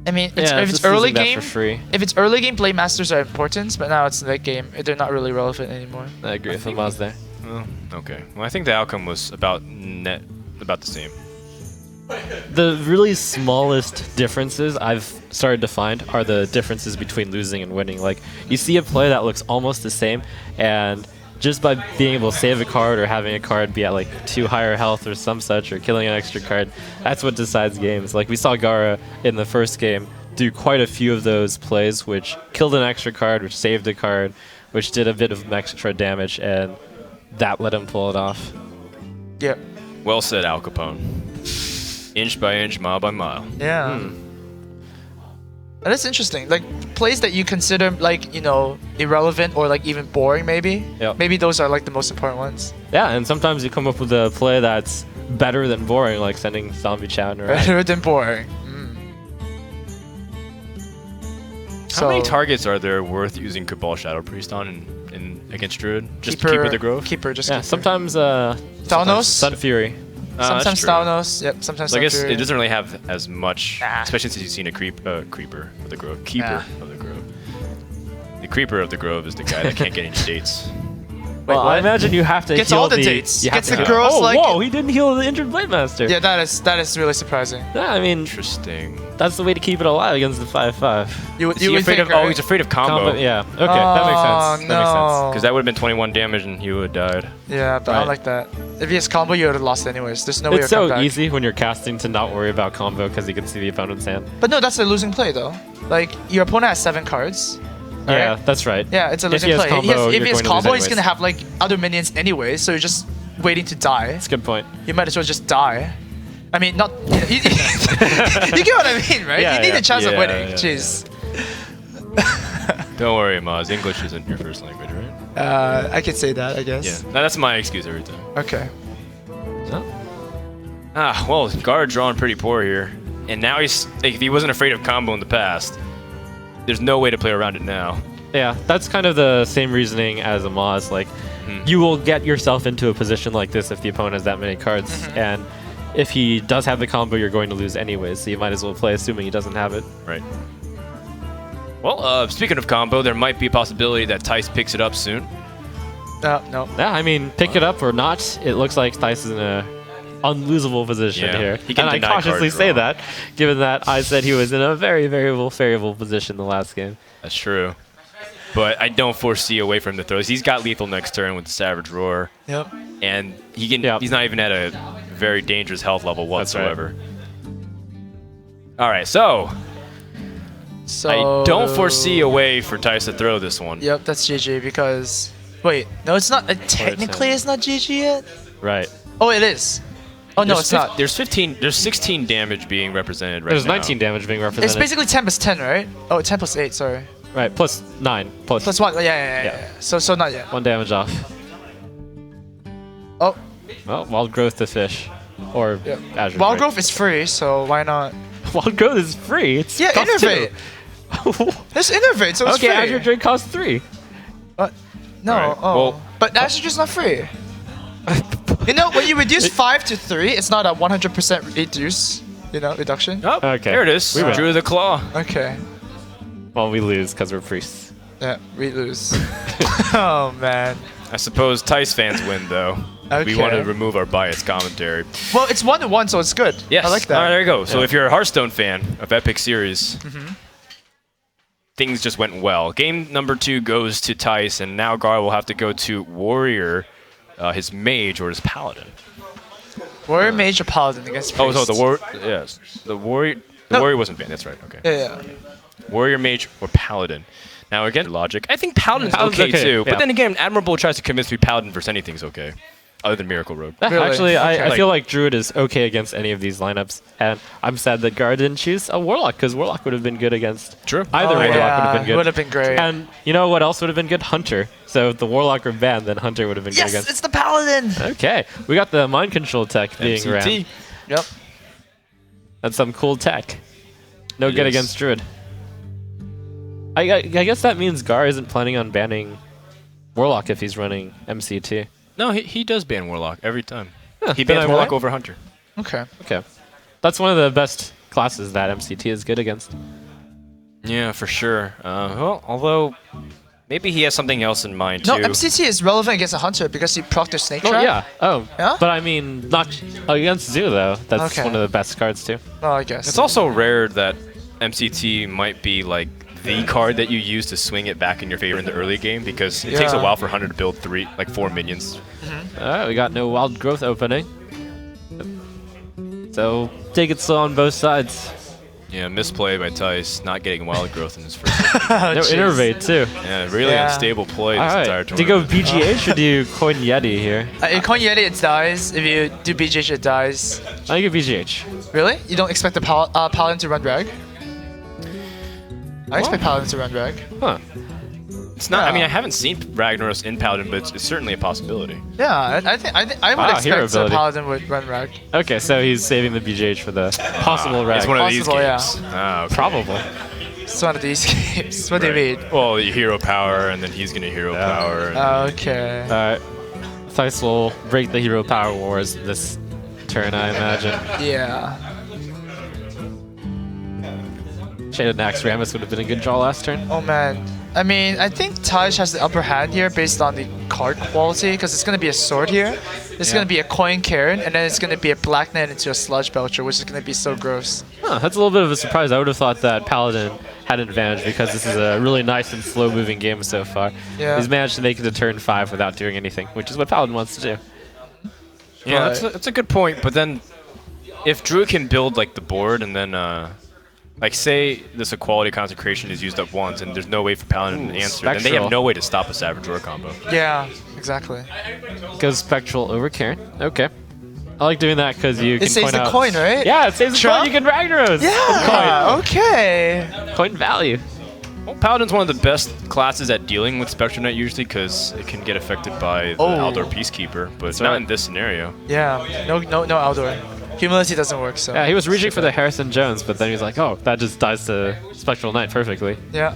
I mean, Yeah, if it's just early using that game, for free. if it's early game, Blade Masters are important, but now it's late game. They're not really relevant anymore. I agree with Amaz there. Oh, okay. Well, I think the outcome was about the same. The really smallest differences I've started to find are the differences between losing and winning. Like, you see a play that looks almost the same, and just by being able to save a card or having a card be at like 2 higher health or some such, or killing an extra card, that's what decides games. Like, we saw Gaara in the first game do quite a few of those plays, which killed an extra card, which saved a card, which did a bit of extra damage, and that let him pull it off. Yeah. Well said, Al Capone. Inch by inch, mile by mile. Yeah. And that's interesting. Like plays that you consider like, you know, irrelevant or like even boring maybe. Yep. Maybe those are like the most important ones. Yeah, and sometimes you come up with a play that's better than boring, like sending zombie chat around. Better than boring. How many targets are there worth using Cabal Shadow Priest on in against Druid? Just keeper the Grove? Keeper, just Yeah, keeper. sometimes Thalnos? Sun Fury. Sometimes Thalnos. Yep, sometimes So I Sun guess Fury. it doesn't really have as much, Nah. especially since you've seen a creeper of the Grove. Keeper Yeah. of the Grove. The Creeper of the Grove is the guy that can't get any dates. Well, I what? imagine you have to Gets heal all the dates. You have Gets to the heal- girls, oh, like- whoa, he didn't heal the injured Blade Master. Yeah, that is really surprising. Yeah, I mean, Interesting. that's the way to keep it alive against the 5/5. You Is he would afraid think, of? Oh, right? he's afraid of combo. Yeah. Okay, that makes sense. That makes sense. no. Because that would have been 21 damage and he would have died. Yeah, but I Right. don't like that. If he has combo, you would have lost anyways. There's no way It's to come so back. easy when you're casting to not worry about combo because you can see the opponent's hand. But no, that's a losing play though. Like your opponent has 7 cards. Yeah, right? that's right. Yeah, it's a If losing he has play. combo, if he you're has going to lose combo, he's anyways. gonna have like other minions anyway, so you're just waiting to die. That's a good point. You might as well just die. I mean, not. You get what I mean, right? Yeah, you need yeah. a chance of Yeah, winning. yeah, Jeez. Don't worry, Maz. English isn't your first language, right? I could say that, I guess. Yeah. No, that's my excuse every time. Okay. Well, Gaara drawn pretty poor here. And now he's, like, if he wasn't afraid of combo in the past, there's no way to play around it now. Yeah, that's kind of the same reasoning as a Moz. Like, you will get yourself into a position like this if the opponent has that many cards. And if he does have the combo, you're going to lose anyways. So you might as well play assuming he doesn't have it. Right. Well, speaking of combo, there might be a possibility that Tice picks it up soon. No. Yeah, I mean, pick it up or not, it looks like Thijs is in a unlosable position Yeah, here. he can And I deny cautiously card say draw. that, given that I said he was in a very variable position the last game. That's true. But I don't foresee a way for him to throw this. He's got lethal next turn with the Savage Roar. Yep. And he can. Yep. He's not even at a very dangerous health level That's right. whatsoever. All right, so So. I don't foresee a way for Tice to throw this one. Yep, that's GG because. Wait, no, it's not. Technically, it's not GG yet. Right. Oh, it is. Oh no, it's not. There's 15. There's 16 damage being represented right There's now. 19 damage being represented. It's basically 10 plus 10, right? Oh, 10 plus 8. Sorry. Right, plus 9. Plus 1. Yeah. Yeah. So not yet. 1 damage off. Oh. Well, Wild Growth to Fish. Or Yeah. Azure Wild Drake. Growth is free, so why not? Wild Growth is free. It's Yeah, cost Innervate. 2. There's Innervate, so it's Okay, free. Azure Drake costs 3. No, Alright, oh. well- But Azure Drake's not free. You know, when you reduce 5 to 3, it's not a 100% reduce, reduction. Oh, Okay. there it is. We win. Drew the Claw. Okay. Well, we lose because we're priests. Yeah, we lose. Oh, man. I suppose Tice fans win, though. We want to Okay. remove our biased commentary. Well, it's 1-1, so it's good. Yes. I like that. All right, there you go. So Yeah. if you're a Hearthstone fan of Epic Series, things just went well. Game number 2 goes to Tice, and now Gaara will have to go to Warrior, his Mage, or his Paladin. Warrior Mage or Paladin against Oh, Priest. so the Warrior. Yes. The Warrior. The No. Warrior wasn't banned. That's right. Okay. Yeah. Warrior, Mage, or Paladin. Now, again, logic. I think Paladin's Paladin's okay, okay, too. yeah. But then again, Admirable tries to convince me Paladin versus anything's okay, other than Miracle Rogue. Really? Actually, I Okay. feel like Druid is okay against any of these lineups, and I'm sad that Gaara didn't choose a Warlock, because Warlock would have been good against True. either Oh, Warlock yeah, would have been good. would have been great. And you know what else would have been good? Hunter. So if the Warlock were banned, then Hunter would have been Yes, good against. it's the Paladin. Okay, we got the mind control tech being MCT. ran. Yep. That's some cool tech. No It good is. against Druid. I guess that means Gaara isn't planning on banning Warlock if he's running MCT. No, he does ban Warlock every time. Huh, He then bans I Warlock won't. over Hunter. Okay. Okay. That's one of the best classes that MCT is good against. Yeah, for sure. Well, although maybe he has something else in mind No, too. MCT is relevant against a Hunter because he proc their Snake Oh, Trap. yeah. Oh. Yeah? But I mean, not against Zoo, though. That's Okay. one of the best cards, too. Oh, I guess. It's also rare that MCT might be like the card that you use to swing it back in your favor in the early game because it takes a Yeah. while for Hunter to build 4 minions. All right, we got no Wild Growth opening. So, take it slow on both sides. Yeah, misplay by Tice, not getting Wild Growth in his first. Oh, No jeez. Innervate, too. Yeah, really Yeah. unstable play All this entire right. Do you tournament. go BGH or do you Coin Yeti here? In Coin Yeti, it dies. If you do BGH, it dies. I go BGH. Really? You don't expect the Paladin to run drag? I expect Paladin to run drag. Huh. It's not. I Yeah. mean, I haven't seen Ragnaros in Paladin, but it's certainly a possibility. Yeah, I would Wow, hero expect a ability. Paladin would run Rag. Okay, so he's saving the BGH for the possible rag. It's one of these Possible, yeah. games. Ah, okay. Probable. It's one of these games. What do you Right. mean? Well, you hero power, and then he's gonna hero power. And Okay. Alright. Thijs will break the hero power wars this turn, I imagine. Yeah. Shaded Nax Rammus would have been a good draw last turn. Oh man. I mean, I think Taj has the upper hand here based on the card quality, because it's going to be a sword here. It's going to be a coin Karen, and then it's going to be a Black Knight into a Sludge Belcher, which is going to be so gross. Huh, that's a little bit of a surprise. I would have thought that Paladin had an advantage because this is a really nice and slow-moving game so far. Yeah. He's managed to make it to turn 5 without doing anything, which is what Paladin wants to do. yeah, But- that's a good point. But then, if Drew can build like the board, and then like say this equality consecration is used up once, and there's no way for Paladin to answer, then they Spectral. have no way to stop a Savage Roar combo. Yeah, exactly. Goes Spectral over Karen. Okay. I like doing that because you can saves point the out... coin, right? Yeah, it saves the Trump? coin. You can Ragnaros. Yeah, okay. Coin value. Well, Paladin's one of the best classes at dealing with Spectral Knight usually because it can get affected by the Oh. Aldor Peacekeeper, but it's right. not in this scenario. Yeah, no Aldor. Humility doesn't work, so. Yeah, he was reaching for the Harrison Jones, but then he was like, oh, that just dies to Spectral Knight perfectly. Yeah.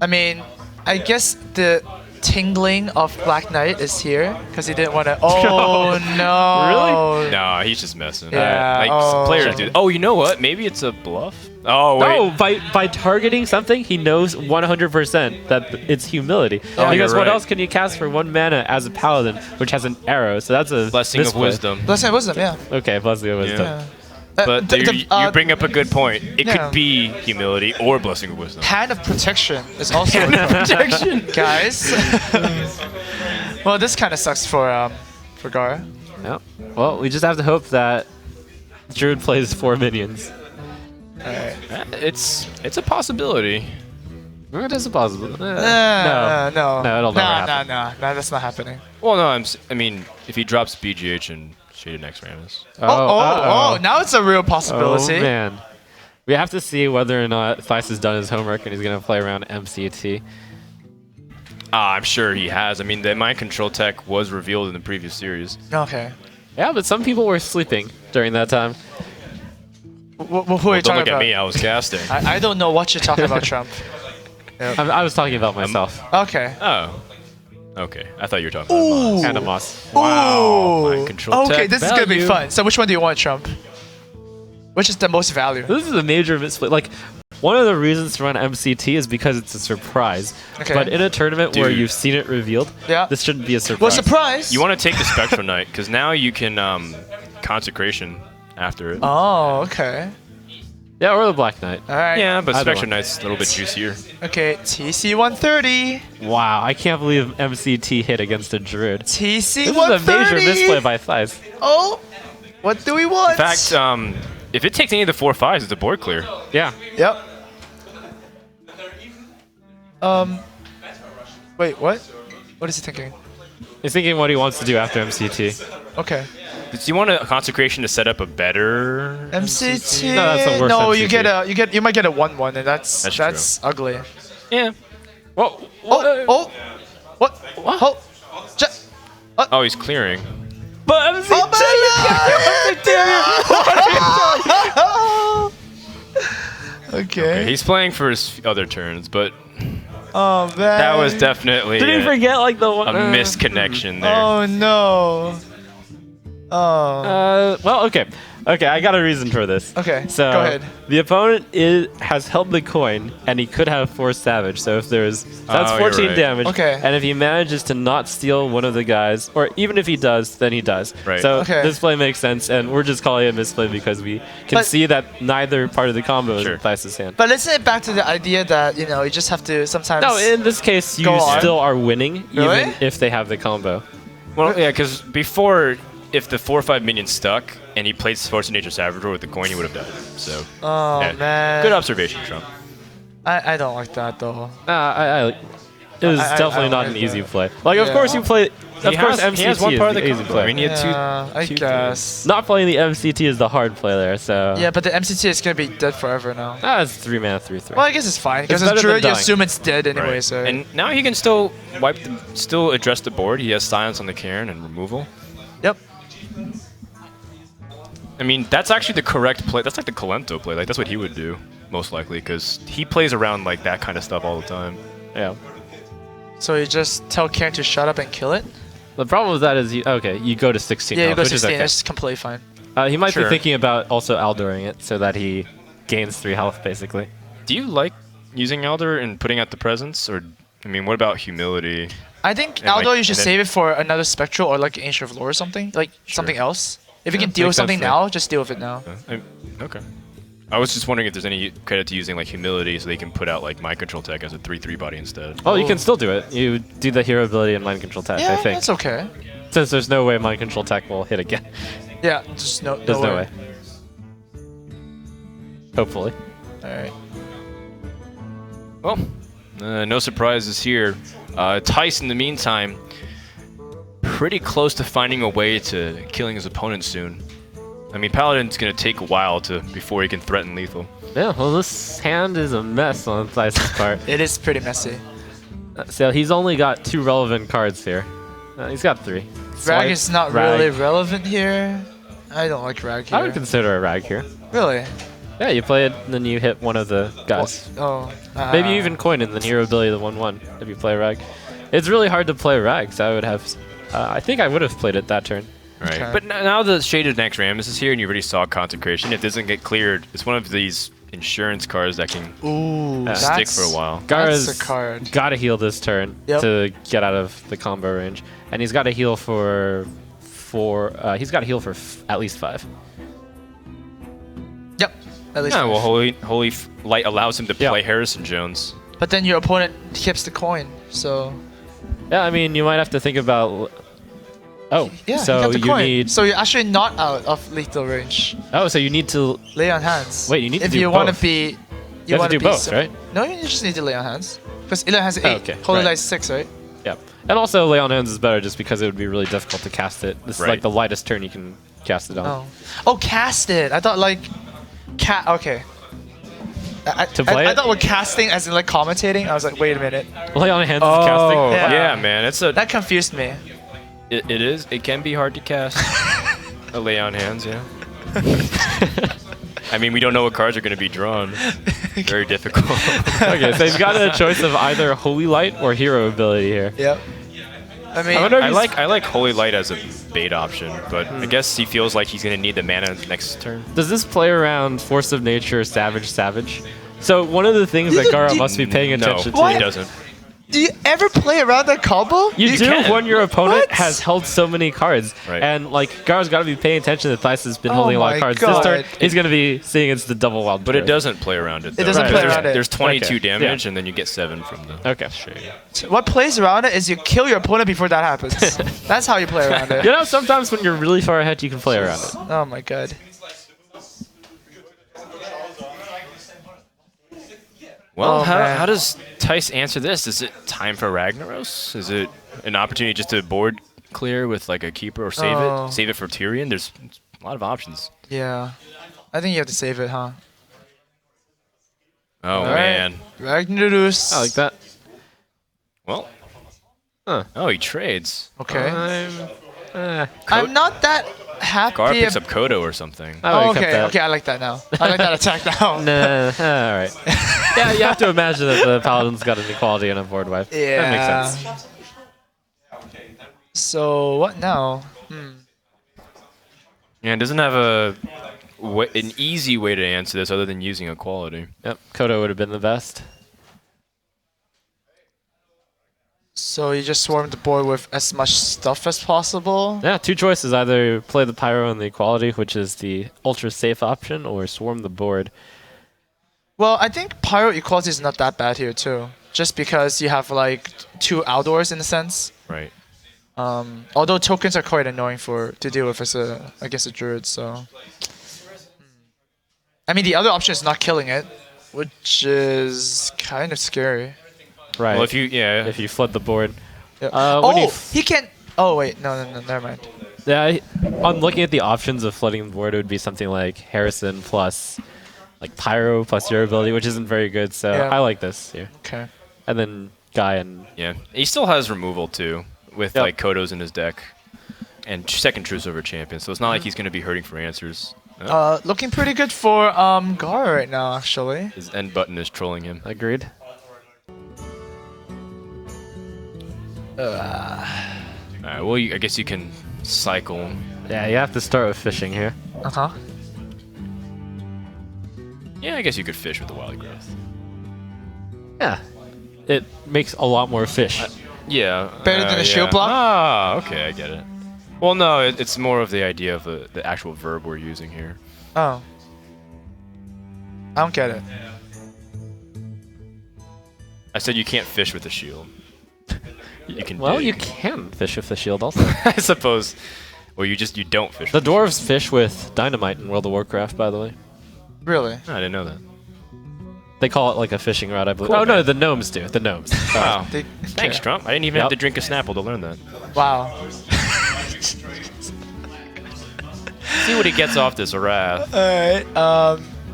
I mean, I guess the tingling of Black Knight is here because he didn't want to. Oh no! Really? No, he's just messing. Yeah, Like oh. players do. Oh, you know what? Maybe it's a bluff. Oh wait. No, by targeting something, he knows 100% that it's humility. Oh, because you're what right. else can you cast for 1 mana as a paladin, which has an arrow? So that's a Blessing of misplay. Wisdom. Blessing of Wisdom, yeah. Okay, blessing of wisdom. Yeah. Uh, But the- you bring up a good point. It Yeah. could be humility or Blessing of Wisdom. Hand of Protection is also a card. Protection. Guys. Well, this kind of sucks for Gaara. Yeah. Well, we just have to hope that Druid plays 4 minions. Alright. It's a possibility. It is a possible. No, No, it'll never happen. No, that's not happening. Well, no, I mean, if he drops BGH and Shaded Next Rammus. Oh, now it's a real possibility. Oh, man. We have to see whether or not Thijs has done his homework and he's going to play around MCT. I'm sure he has. I mean, the mind control tech was revealed in the previous series. Okay. Yeah, but some people were sleeping during that time. Who are you Don't talking look at about? me. I was casting. I don't know what you're talking about, Trump. I was talking about myself. Okay. Oh. Okay. I thought you were talking about Moss. And a Moss. Wow, Ooh. mind control Okay, tech this is gonna be value. fun. So which one do you want, Trump? Which is the most value? This is a major misplay. Like, one of the reasons to run MCT is because it's a surprise. Okay. But in a tournament where Dude. you've seen it revealed, Yeah. this shouldn't be a surprise. Well, surprise. You want to take the Spectral Knight because now you can Consecration after it. Oh, okay. Yeah, or the Black Knight. All right. Yeah, but Either Spectral one. Knight's a little bit juicier. Okay, TC 130. Wow, I can't believe MCT hit against a Druid. TC This 130. is a major misplay by Thijs. Oh, what do we want? In fact, if it takes any of the 4/5s, it's a board clear. Yeah. Yep. Wait, what? What is he thinking? He's thinking what he wants to do after MCT. Okay. Do you want a Consecration to set up a better MCT. No, that's the worst No, MCT. you might get a 1/1, and that's That's ugly. Yeah. Whoa. Oh, what? Oh, Oh, he's clearing. But MCT! oh okay. Okay, he's playing for his other turns, but Oh man. that was definitely Did he forget like the one? a missed connection there. Oh no. Oh. Well, okay. Okay, I got a reason for this. Okay, So go ahead. the opponent has held the coin, and he could have forced Savage. So if there's that's Oh, you're 14 right. damage. Okay. And if he manages to not steal one of the guys, or even if he does, then he does. Right. So Okay. this play makes sense, and we're just calling it a misplay because we can But- see that neither part of the combo Sure. is in Thijs' hand. But isn't it back to the idea that, you just have to sometimes... No, in this case, you Go on. still are winning, Really? even if they have the combo. Well, yeah, because before, if the 4/5 minion stuck and he played Force of Nature Savage Roar with the coin, he would have died. So, Oh, yeah. man. Good observation, Trump. I don't like that, though. I is I definitely don't not like an easy that. play. Like, of Yeah. course you play. Of course, he has MCT one is part of the the easy combo. play. I mean, he had I two guess. Not playing the MCT is the hard play there. So Yeah, but the MCT is gonna be dead forever now. it's 3-mana 3/3. Well, I guess it's fine because better as than Druid, you dying. assume it's dead anyway. Right. So And now he can still still address the board. He has silence on the Cairn and removal. yep. I mean, that's actually the correct play. That's like the Kalento play. Like, that's what he would do, most likely, because he plays around like that kind of stuff all the time. Yeah. So you just tell Karen to shut up and kill it. The problem with that is you go to 16. Yeah, you health, go which is 16. okay. It's completely fine. He might Sure. be thinking about also Aldoring it so that he gains 3 health basically. Do you like using Elder and putting out the presence, or I mean, what about humility? I think And, like, Aldo, you should and then- save it for another Spectral or like Ancient of Lore or something. Like something else. If you Yeah, can deal with makes sense something there. now, just deal with it now. Okay. I was just wondering if there's any credit to using like humility, so they can put out like mind control tech as a 3/3 body instead. Oh, you can still do it. You do the hero ability and mind control tech, Yeah, I think. that's okay. Since there's no way mind control tech will hit again. Yeah, just no. There's no way. Hopefully. All right. Well, no surprises here. Tice, in the meantime, pretty close to finding a way to killing his opponent soon. I mean, Paladin's gonna take a while before he can threaten lethal. Yeah, well, this hand is a mess on Theis's part. It is pretty messy. So he's only got 2 relevant cards here. He's got 3. Rag Swipe, is not Rag. really relevant here. I don't like Rag here. I would consider a Rag here. Really? Yeah, you play it, and then you hit one of the guys. Oh. Maybe you even coin in the hero ability the 1/1 if you play Rag. It's really hard to play Rag, so I would have. I think I would have played it that turn. Right. Okay. But now the Shaded Next Rammus is here, and you already saw Consecration. If it doesn't get cleared, it's one of these insurance cards that can Ooh, stick for a while. Gaara's That's a card. got to heal this turn Yep. to get out of the combo range, and he's got to heal for he's got to heal for at least 5. Yep. At least. Yeah, well, five. Holy Light allows him to Yeah. play Harrison Jones. But then your opponent keeps the coin, so. Yeah, I mean you might have to think about. Oh, Yeah, he so got the you coin. need. So you're actually not out of lethal range. Oh, so you need to. Lay on hands. Wait, you need to if do you want to both. be. You have wanna to do be both, right? No, you just need to lay on hands. Because Ila has 8. Oh, okay, Holy right. Light is 6, right? Yeah, and also lay on hands is better just because it would be really difficult to cast it. This is Right. like the lightest turn you can cast it on. Oh, cast it. I thought like. Okay. To play I it? thought we're casting as in like commentating. I was like, wait a minute. Lay on hands Oh, is casting. Yeah. yeah, man. It's a. That confused me. It is. It can be hard to cast. A lay on hands, yeah. I mean, we don't know what cards are going to be drawn. Very difficult. Okay, so you've got a choice of either Holy Light or Hero ability here. Yep. I mean, I wonder if I he's- like Holy Light as a bait option, but I guess he feels like he's going to need the mana next turn. Does this play around Force of Nature, Savage? So one of the things that Gaara must be paying attention No, to. he doesn't. do you ever play around that combo? You do can. when your opponent What? has held so many cards. Right. And like Gaara's got to be paying attention that Theis has been Oh holding a lot my of cards. God. This turn, he's going to be seeing it's the double wild. But it doesn't play around it. Though. doesn't play There's- around it. There's 22 Okay, damage, yeah. and then you get 7 from the Okay. shade. What plays around it is you kill your opponent before that happens. That's how you play around it. You know, sometimes when you're really far ahead, you can play around it. Oh my god. Well, Oh, man. how does Tice answer this? Is it time for Ragnaros? Is it an opportunity just to board clear with like a keeper or save Oh. it? Save it for Tyrion? There's a lot of options. Yeah. I think you have to save it, huh? Oh Alright. man. Ragnarus. I like that. Well. Huh. Oh, he trades. Okay. I'm I'm not that happy. Gar picks up Kodo or something. I Oh, would accept okay, that. okay, I like that now. I like that attack now. Nah, all right. Yeah, you have to imagine that the Paladin's got an equality and a board wipe. Yeah. That makes sense. So what now? Yeah, it doesn't have an easy way to answer this other than using equality. Yep, Kodo would have been the best. So you just swarm the board with as much stuff as possible. Yeah, 2 choices. Either play the Pyro and the Equality, which is the ultra safe option, or swarm the board. Well, I think Pyro Equality is not that bad here too. Just because you have like 2 outdoors in a sense. Right. Although tokens are quite annoying to deal with against a druid, so. I mean, the other option is not killing it, which is kind of scary. Right. Well, if you flood the board. Yeah. When you He can't. Oh wait, no, never mind. Yeah, on looking at the options of flooding the board, it would be something like Harrison plus like Pyro plus your ability, which isn't very good. So Yeah. I like this here. Okay. And then Guy and yeah, he still has removal too, with Yep. like Kodos in his deck, and second True Silver champion. So it's not like he's gonna be hurting for answers. Looking pretty good for Gaara right now, actually. His end button is trolling him. agreed. Alright, well, I guess you can cycle. Yeah, you have to start with fishing here. Uh huh. Yeah, I guess you could fish with the wild growth. Yeah, it makes a lot more fish. Yeah. Better than a shield block? Ah, okay, I get it. Well, no, it's more of the idea of the actual verb we're using here. Oh. I don't get it. I said you can't fish with a shield. You can. Well, dig. you can fish with the shield also. I suppose. Or you don't fish. The with dwarves fish with dynamite in World of Warcraft, by the way. Really? I didn't know that. They call it like a fishing rod, I believe. Cool, oh no, man. the gnomes do. The gnomes. Wow. They- Thanks, okay. Trump. I didn't even have Yep. to drink a Snapple to learn that. Wow. See what he gets off this wrath. Alright.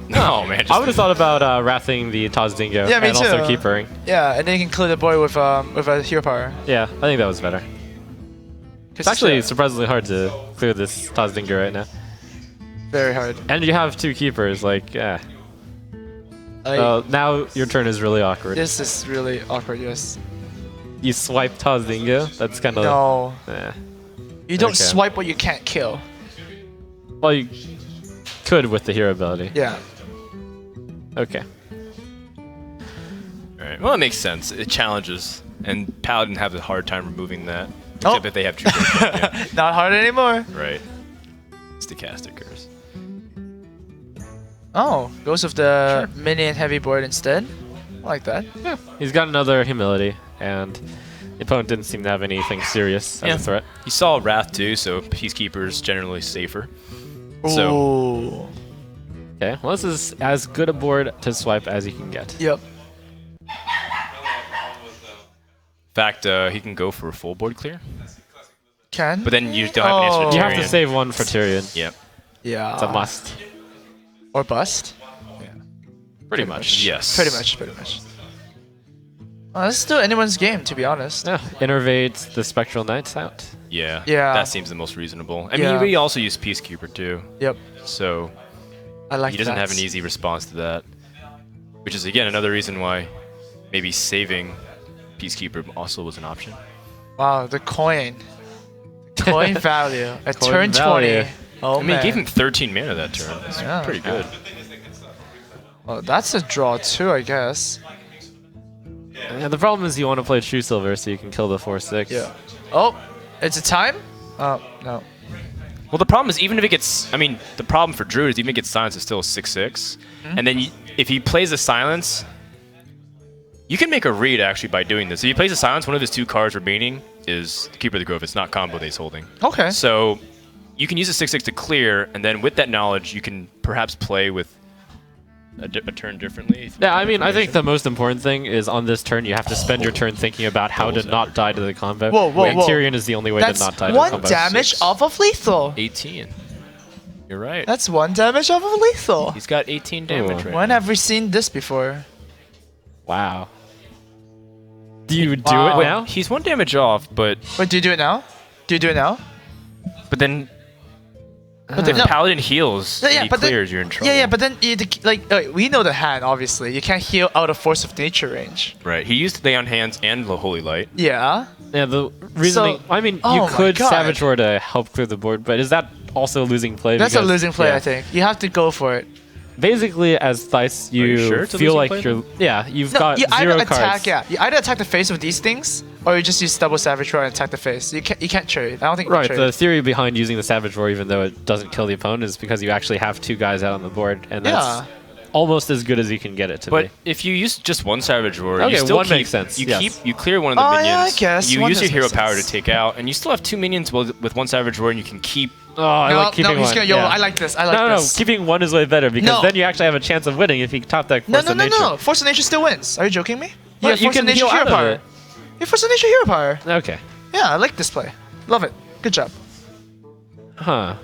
No, man. I would have thought about wrathing the Tazdingo Yeah, me and also too. keepering. Yeah, and then you can clear the board with a hero power. Yeah, I think that was better. It's actually surprisingly hard to clear this Tazdingo right now. very hard. And you have two keepers, like, yeah. Now your turn is really awkward. This is really awkward. Yes. You swipe Tazdingo, that's kind of... No. You don't Okay. swipe what you can't kill. Well, you could with the hero ability. Yeah. Okay. Alright, well, it makes sense. It challenges. And Paladin have a hard time removing that. Oh. Except if they have True champion. Not hard anymore. Right. Stochastic curse. Oh, goes with the minion heavy board instead. I like that. Yeah. He's got another humility, and the opponent didn't seem to have anything serious as Yeah. a threat. You saw Wrath too, so Peacekeeper's generally safer. So, Ooh. Okay, well this is as good a board to swipe as you can get. Yep. in fact, he can go for a full board clear. Can. But then you don't have an answer You have to Tyrion. save one for Tyrion. Yep. Yeah. It's a must. Or bust. Pretty much. Yes. Pretty much. This is still anyone's game, to be honest. Yeah, innervate the Spectral Knights out. Yeah. Yeah. That seems the most reasonable. I mean, Yeah. we also use Peacekeeper too. Yep. So I like he doesn't that. have an easy response to that. Which is, again, another reason why maybe saving Peacekeeper also was an option. Wow, the coin. Coin value. At Coin turn value. 20. Oh, I mean, man. he gave him 13 mana that turn. That's Yeah. pretty good. Well, that's a draw too, I guess. And the problem is you want to play True Silver so you can kill the 4/6. Yeah. Oh, it's a time? Oh, no. Well, the problem is, even if it gets... I mean, the problem for Druid is even if it gets silence, it's still a 6/6. And then if he plays a silence, you can make a read, actually, by doing this. If he plays a silence, one of his two cards remaining is Keeper of the Grove. It's not combo that he's holding. Okay. So you can use a 6/6 to clear, and then with that knowledge, you can perhaps play with a turn differently. Yeah, I mean, I think the most important thing is on this turn, you have to spend your turn thinking about how to not die to the combo. Whoa, And whoa. Tyrion is the only way That's to not die to the one combo. damage 6. off of lethal. 18. You're right. That's one damage off of lethal. He's got 18 damage Ooh. right When now. have we seen this before? Wow. Do you do Wow. it now? He's 1 damage off, but Wait, do you do it now? Do you do it now? then... But if No. Paladin heals Yeah, and yeah, he but then- clears, you're in trouble. Yeah, but then we know the hand, obviously. You can't heal out of Force of Nature range. Right. He used Lay on Hands and the Holy Light. Yeah. Yeah, the reasoning. I mean, oh you my could God. Savage Roar to help clear the board, but is that also losing play? That's a Because- losing play, yeah. I think. You have to go for it. Basically, as Thice, you you sure it's a feel losing like play, you're. Yeah, you've No, got you either 0 attack, cards. yeah. You either attack the face with these things, or you just use double Savage Roar and attack the face. You can't trade. I don't think you Right, can the trade. theory behind using the Savage Roar, even though it doesn't kill the opponent, is because you actually have 2 guys out on the board, and that's Yeah. almost as good as you can get it to But be. if you use just one Savage Roar, Okay, you still one keep, makes sense, You yes. you clear one of the Oh, minions. yeah, I guess. You One use your does hero make power sense. to take out, and you still have 2 minions with one Savage Roar, and you can keep. Oh, I No, like keeping no, he's one. gonna YOLO. yeah. I like this. I like no, this. keeping one is way better because No. then you actually have a chance of winning if you top deck No, Force no, of no, Nature. no. Force of Nature still wins. Are you joking me? Yeah, you Force of can Nature heal Hero out of Power. it. Yeah, Force of Nature Hero Power. Okay. Yeah, I like this play. Love it. Good job. Huh.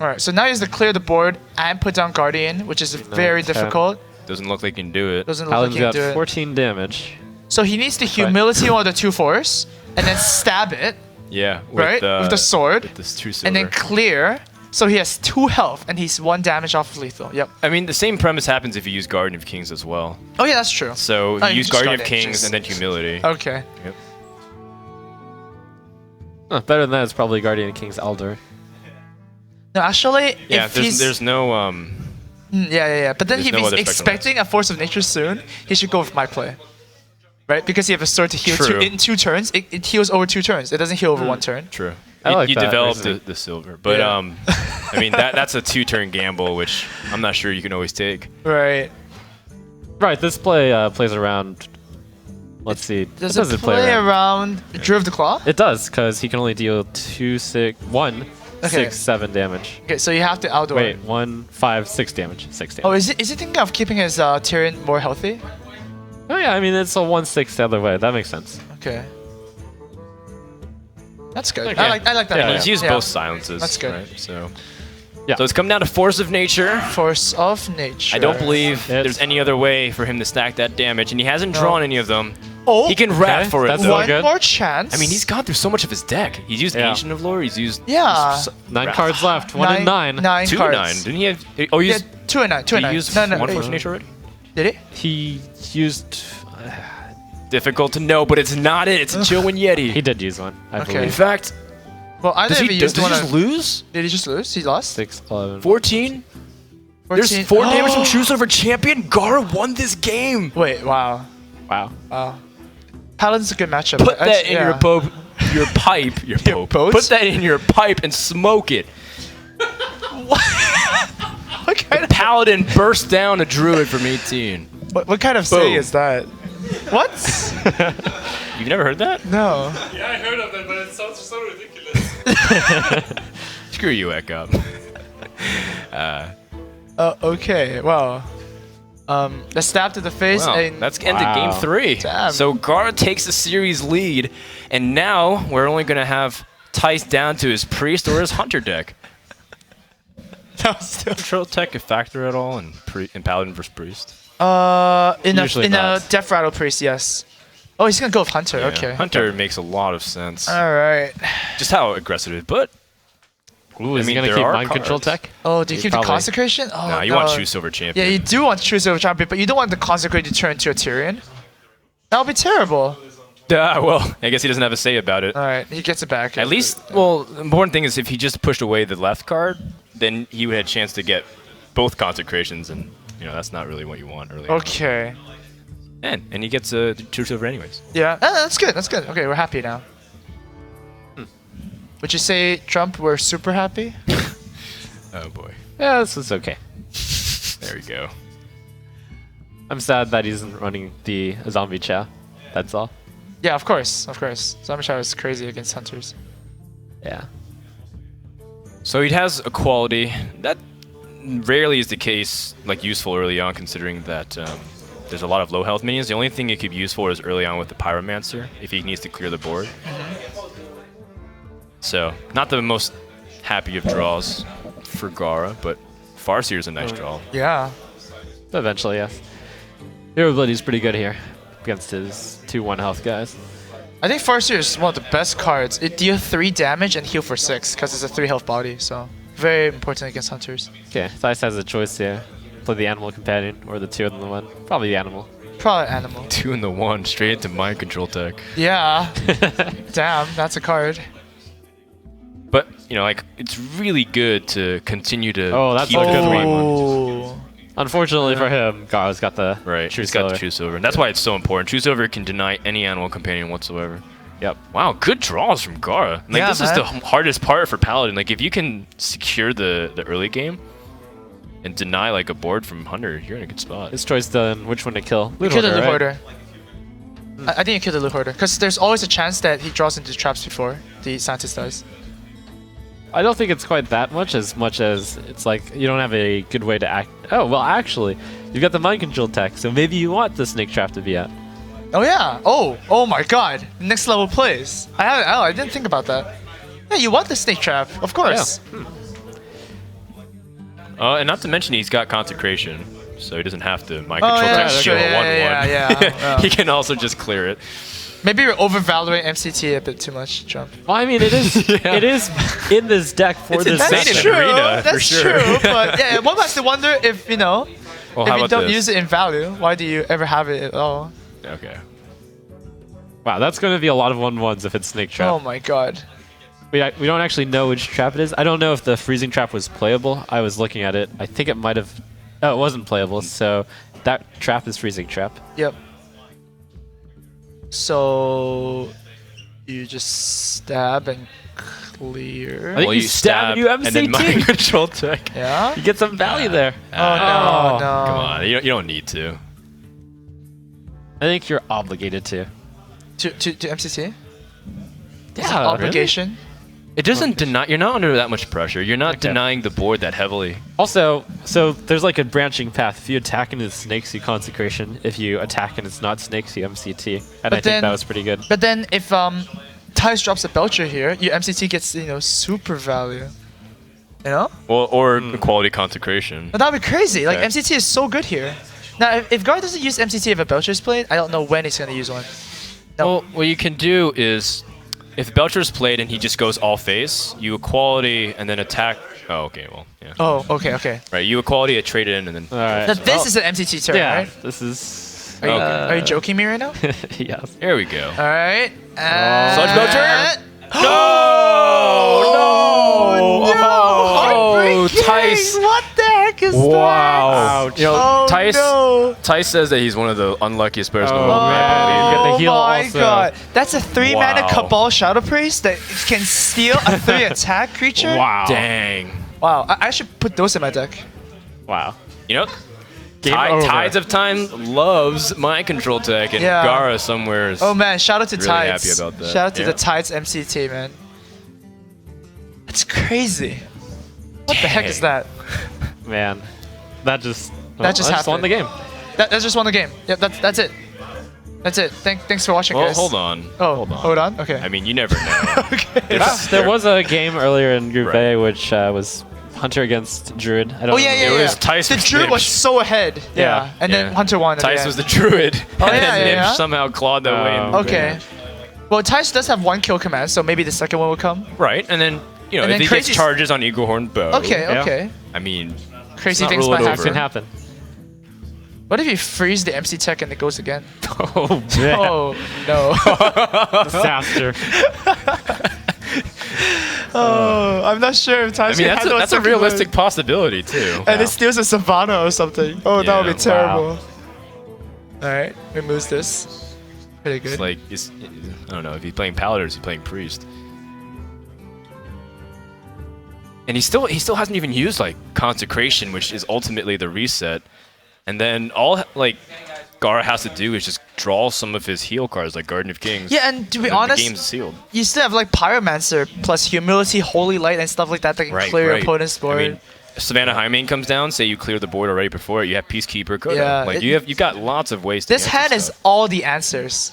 Alright, so now he has to clear the board and put down Guardian, which is very 10. difficult. Doesn't look like he can do it. Doesn't look Paladin's like he can got do it. 14 damage. So he needs to Humility one of the 2 Force, and then stab it, Yeah. right? With the sword, With this true silver. and then clear. So he has 2 health, and he's 1 damage off of lethal. Yep. I mean, the same premise happens if you use Guardian of Kings as well. Oh yeah, that's true. So Oh, you you use just Guardian of Guardian, Kings just- and then Humility. Okay. Yep. Better than that is probably Guardian of King's Elder. No, actually, Yeah, if he's there's no yeah. But then There's if no he's other spectrum expecting a Force of Nature soon, he should go with my play. Right? Because you have a sword to heal True. in 2 turns. It heals over 2 turns. It doesn't heal over 1 turn. true. I You, like you that develop reasoning. the silver, but Yeah. I mean that's a 2-turn gamble, which I'm not sure you can always take. Right. Right, this play plays around. Let's see. Does what it play around Drew of the Claw? It does, because he can only deal 1, Okay. 6, 7 damage. Okay, so you have to outdoor. Wait, 1, 5, 6 damage. 6 damage. Oh, is he thinking of keeping his Tyrion more healthy? Oh yeah, I mean it's a 1/6 the other way. That makes sense. Okay. That's good. Okay. I like that. Yeah, idea. He's used Yeah. both silences. That's good. Right? So Yeah. So it's come down to Force of Nature. Force of Nature. I don't believe It's- there's any other way for him to stack that damage, and he hasn't No. drawn any of them. Oh, He can rap Okay, for it. that's though. one good. more chance. I mean, he's gone through so much of his deck. He's used Yeah. Ancient of Lore. He's used Yeah. 9 cards left. 1 and 9. 9 2 cards. and 9. Didn't he have? Oh, he Yeah, used. 2 and 9. 2 and He 9. used No, no, one wait. Force of Nature already. Did He used. Difficult to know, but it's not it. It's a Chillwind Yeti. He did use one, I Okay. In believe. fact, Well, I does never he used one. just lose? Did he just lose? He lost. 6, 11. 14? 14. There's 4 damage from True Silver Champion. Gaara won this game. Wait, wow. Wow. Wow. Paladin's a good matchup. Put that in yeah. your pipe. Your Your pope. boat? Put that in your pipe and smoke it. What kind of Paladin burst down a druid from 18. what kind of saying Boom. is that? What? You've never heard that? No. Yeah, I heard of that, but it sounds so ridiculous. Screw you, Echo. Okay. Well. The stab to the face. Wow, and that's ended Wow. game 3. Damn. So Gaara takes the series lead, and now we're only going to have Tice down to his priest or his hunter deck. that was still. Control tech a factor at all in Paladin versus priest? Usually in a not. Death Rattle Priest, yes. Oh, he's gonna go with Hunter. Yeah, Okay. Hunter makes a lot of sense. All right. Just how aggressive it is, but Ooh, is I mean, he going to there keep are mind control cards. tech? Oh, do you He's keep probably- the Consecration? Oh, nah, you no. want True Silver Champion. Yeah, you do want to choose over champion, but you don't want the Consecrate to turn into a Tyrion. That would be terrible. Well, I guess he doesn't have a say about it. All right, he gets it back. At least, well, the important thing is if he just pushed away the left card, then he would have a chance to get both consecrations, and that's not really what you want early. Okay. On. And he gets a True Silver anyways. Yeah, that's good. That's good. Okay, we're happy now. Would you say, Trump, we're super happy? Oh boy, Yeah, this is okay. there we go. I'm sad that he isn't running the zombie chow. That's all. Yeah, of course. Of course. Zombie Shadow is crazy against Hunters. Yeah. So he has a quality that rarely is the case, like useful early on, considering that there's a lot of low health minions. The only thing it could be useful is early on with the Pyromancer, if he needs to clear the board. So, not the most happy of draws for Gaara, but Farseer is a nice draw. Yeah. Eventually, yes. Hero ability is pretty good here against his 2-1 health guys. I think Farseer is one of the best cards. It deals 3 damage and heal for 6 because it's a 3 health body, so very important against Hunters. Okay, Thijs has a choice here. Play the animal companion or the 2 in the 1. Probably the animal. Probably Animal. 2 in the 1, straight into mind control tech. Yeah. Damn, that's a card. But, it's really good to continue to Oh, that's keep a the good 3 one. Oh. Unfortunately for him, Gaara's got the Right, true he's got the silver. True Silver. And that's why it's so important. True Silver can deny any animal companion whatsoever. Yep. Wow, good draws from Gaara. Like, Yeah, this is the man. hardest part for Paladin. Like, if you can secure the early game and deny, like, a board from Hunter, you're in a good spot. His choice then which one to kill. You kill the Loot Loot Hoarder, Hoarder. I think you kill the Loot Hoarder because there's always a chance that he draws into traps before the Scientist does. I don't think it's quite that much as it's like you don't have a good way to act. Oh, well, actually, you've got the mind control tech, so maybe you want the snake trap to be out. Oh yeah. Oh my God. Next level plays. I didn't think about that. Yeah, you want the snake trap, of course. Yeah. And not to mention he's got consecration, so he doesn't have to mind Oh, control yeah, tech that's skill true. 1-1. Yeah. He can also just clear it. Maybe you're overvaluing MCT a bit too much, Trump. Well, I mean, it is it is in this deck for It's this insane That's in matchup. an true. arena, for That's sure. true. But yeah, one has to wonder if Well, if how you about don't this? use it in value, why do you ever have it at all? Okay. Wow, that's going to be a lot of 1-1s if it's snake trap. Oh my God. We don't actually know which trap it is. I don't know if the freezing trap was playable. I was looking at it. I think it might have. Oh, it wasn't playable. So that trap is freezing trap. Yep. So you just stab and clear. I think you stab and you and then MCT. mind control tech. Yeah. You get some value there. Oh no, no. Come on, you don't need to. I think you're obligated to. To MCT? Yeah, Obligation. It doesn't deny. You're not under that much pressure. You're not Okay. denying the board that heavily. Also, so there's like a branching path. If you attack and it's snakes, you consecration. If you attack and it's not snakes, you MCT. And I think then- that was pretty good. But then if Thijs drops a Belcher here, your MCT gets super value. You know? Or quality consecration. But that'd be crazy. Like Okay. MCT is so good here. Now if Gaara doesn't use MCT if a Belcher's played, I don't know when he's gonna use one. No. Well, what you can do is, if Belcher's played and he just goes all face, you equality and then attack. Oh, okay, well, yeah. Oh, okay. Right, you equality a trade in and then. All right. Now this is an MCT turn, yeah, right? this is. Are you joking me right now? Yes. There we go. All right. Sludge Belcher? Oh, Thijs. What the heck is Wow. Ouch. You know, Oh, Thijs, no. Thijs says that he's one of the unluckiest players in the Oh, world. man. You get the heal Oh my also. God. That's a 3-mana Wow. Cabal Shadow Priest that can steal a 3 attack creature? Wow. Dang. Wow, I should put those in my deck. Wow. You know, Game over. Tides of Time loves mind control tech, and Yeah. Gaara somewhere is. Oh man, shout out to Really Tides. happy about that. Shout out to Yeah. the Tides MCT, man. That's crazy. What the heck is that? Man. That just. That just won happened. the game. That's just won the game. Yep, that's it. That's it. Thanks for watching, Well, guys. hold on. Oh, hold on. Okay. I mean, you never know. okay. There was a game earlier in Group Right. A which was Hunter against Druid. I don't Oh yeah, remember. yeah, It yeah. was Tice The with Druid was Gnimsh. so ahead. Yeah. Yeah. And then Yeah. Hunter won. at the Tice end. was the druid. Oh, and yeah, then yeah, Gnimsh yeah. somehow clawed that way. Oh, Okay. Well, Tice does have 1 kill command, so maybe the second one will come. Right, and then, you know, And if then he Crazy's- gets charges on Eaglehorn Bow. Okay, Yeah. okay. I mean, Crazy not things rule it might over. Can happen. happen. What if you freeze the MC tech and it goes again? Oh, man. Oh no. Disaster. Oh, I'm not sure if Tice I mean, that's a realistic possibility, too. And it steals a Savannah or something. Oh, that would Yeah. be terrible. Alright, removes this. Pretty good. It's like, I don't know, if he's playing Paladin or is he playing Priest? And he still hasn't even used, like, Consecration, which is ultimately the reset. And then all, like, Gaara has to do is just draw some of his heal cards, like Garden of Kings. Yeah, and to be The honest, game's sealed. you still have like Pyromancer plus Humility, Holy Light, and stuff like that that can clear your opponent's board. I mean, Savannah Highmane comes down, say you clear the board already before it, you have Peacekeeper, Coda. Yeah, Like, it- you've got lots of ways to this answer hand is stuff. all the answers.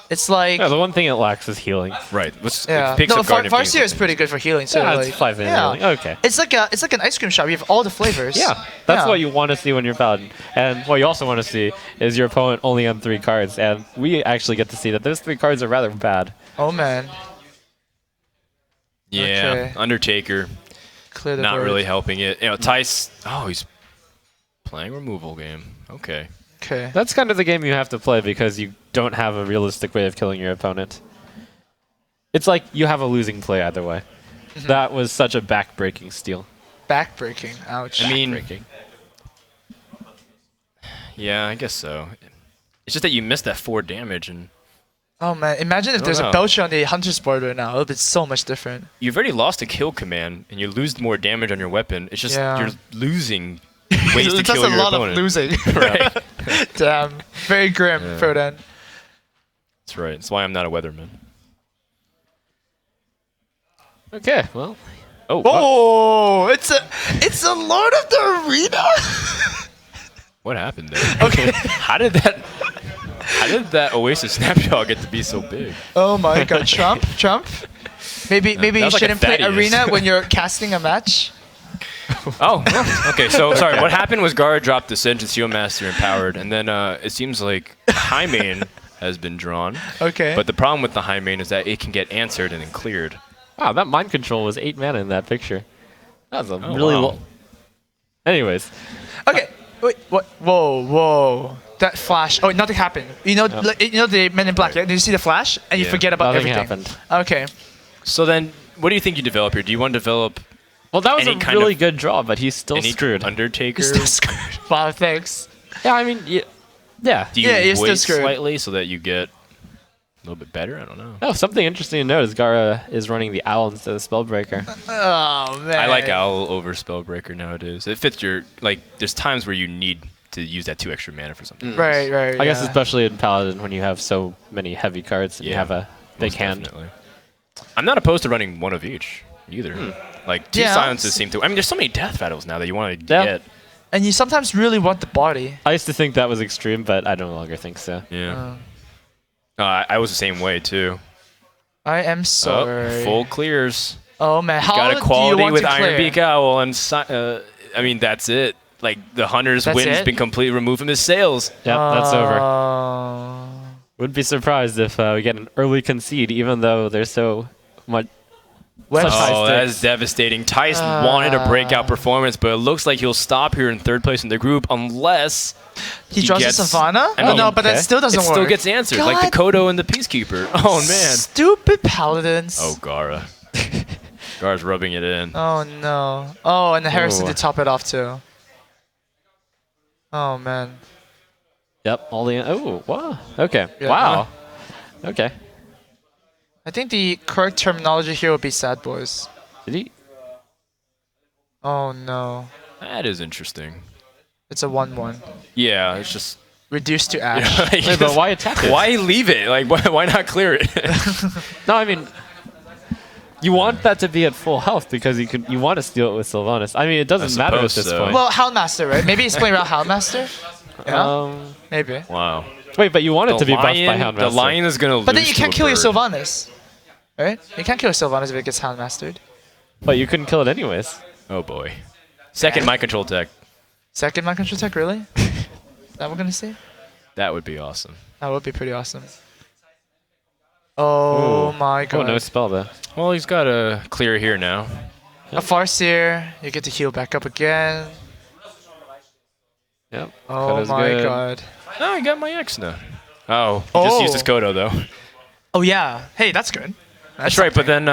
It's like Yeah, the one thing it lacks is healing. Right. It yeah. picks No, up Garden of Kings, Farseer I is think. pretty good for healing too. Yeah, like, it's 5 healing. Okay. It's like an ice cream shop. You have all the flavors. Yeah, that's Yeah. what you want to see when you're Paladin. And what you also want to see is your opponent only on 3 cards. And we actually get to see that those 3 cards are rather bad. Oh man, Yeah, Okay. Undertaker, clear the not board. really helping it. You know, Tice, he's playing removal game. Okay. Okay. That's kind of the game you have to play because you don't have a realistic way of killing your opponent. It's like you have a losing play either way. That was such a back-breaking steal. Backbreaking. Ouch. I mean, Back-breaking. yeah, I guess so. It's just that you missed that 4 damage, and oh man, imagine if there's know. a Belcher on the Hunter's board right now. It would be so much different. you've already lost a kill command, and you lose more damage on your weapon. It's just Yeah. you're losing ways to That's kill a your lot opponent. of losing. Right. Damn. Very grim, Yeah. Frodan. That's right. That's why I'm not a weatherman. Okay, well, Oh, Oh, it's a Lord of the Arena. what happened there? Okay. How did that Oasis snapshot get to be so big? Oh my God, Trump. Maybe that you was like a shouldn't play Thaddeus. Arena when you're casting a match. Oh, okay. So sorry. What happened was Gaara dropped the Sedge and Seal Master empowered, and then it seems like high main has been drawn. Okay. But the problem with the high main is that it can get answered and then cleared. Wow, that mind control was 8 mana in that picture. That was a Oh, really wow. low. Anyways, Okay. Wait. What? Whoa. That flash. Oh, nothing happened. You know the Men in Black. Yeah? Did you see the flash? And you Yeah. forget about nothing everything. happened. Okay. So then, what do you think you develop here? Do you want to develop Well, that was Any a kind really of- good draw, but he's still any screwed. Undertaker? You're still screwed. Wow, thanks. Yeah, I mean, yeah. Do you Yeah, you're still wait screwed. slightly so that you get a little bit better? I don't know. Oh, something interesting to note is Gaara is running the Owl instead of Spellbreaker. Oh man. I like Owl over Spellbreaker nowadays. It fits your there's times where you need to use that 2 extra mana for something. Right. I guess yeah. especially in Paladin when you have so many heavy cards and you Yeah, have a big Most hand. definitely. I'm not opposed to running one of each either. Like 2 Yeah. silences seem to. I mean, there's so many death battles now that you want to Yeah. get. And you sometimes really want the body. I used to think that was extreme, but I no longer think so. Yeah. I was the same way too. I am Oh, sorry. full clears. Oh man, how Got do a quality you want with to clear? Ironbeak Owl and I mean that's it. Like the Hunter's That's wind's it? been completely removed from his sails. Yep, that's over. Oh. Wouldn't be surprised if we get an early concede, even though there's so much. Web- Such high Oh, stakes. that's devastating. Tice wanted a breakout performance, but it looks like he'll stop here in 3rd place in the group unless He draws gets- a Savannah? I Oh mean, no, but that okay. still doesn't it work. still gets answered, like the God. Kodo and the Peacekeeper. Oh man. Stupid paladins. Oh, Gaara. Gaara's rubbing it in. Oh no. Oh, and the Harrison Ooh. to top it off too. Oh man. Yep, all the. Oh, wow. Okay. Yeah. Wow. Okay. I think the correct terminology here would be sad boys. Did he? Oh no. That is interesting. It's a 1/1. Yeah, it's just. Reduced to ash. Wait, but why attack it? Why leave it? Like, why not clear it? No, I mean, you want that to be at full health because you want to steal it with Sylvanas. I mean, it doesn't matter at suppose this so. point. Well, Houndmaster, right? Maybe he's playing around Houndmaster? Yeah? Maybe. Wow. Wait, but you want it to be buffed by The Houndmaster. lion is gonna lose. But then you to can't a kill your bird. Sylvanas. Right? You can't kill your Sylvanas if it gets Houndmastered. But you couldn't kill it anyways. Oh boy. Second mind control tech. Second mind control tech, really? Is that what we're gonna see? That would be awesome. That would be pretty awesome. Oh Ooh. my Oh, god. no spell though. Well, he's got a clear here now. A Farseer, you get to heal back up again. Yep. Oh Kodo's my good. god. Oh, I got my X now. Oh, he just used his Kodo though. Oh yeah. Hey, that's good. That's right, but then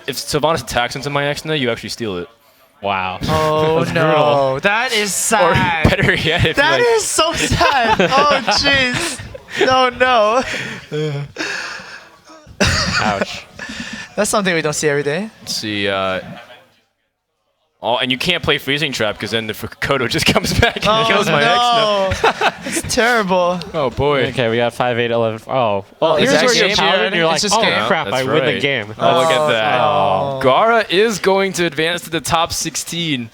if Sylvanas attacks into my X now, you actually steal it. Wow. Oh That's no. brutal. That is Or sad. better yet, if That you like, is so sad. Oh jeez. No. Ouch. That's something we don't see every day. let's see. Oh, and you can't play freezing trap because then the Kodo just comes back and Oh kills my X now. no. It's terrible. Oh boy. Okay, we got 5, 8, 11. Oh, well, Is here's that where you're game? paladin and you're like, It's just oh game. crap, That's I win the right. game. Oh, look at Oh, that. oh. Gaara is going to advance to the top 16.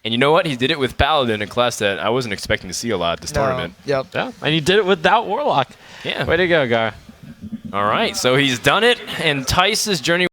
And you know what? He did it with Paladin, a class that I wasn't expecting to see a lot at this tournament. Yep. Yeah, and you did it without Warlock. Yeah. Way to go, Gar. All right, so he's done it, and Tice's journey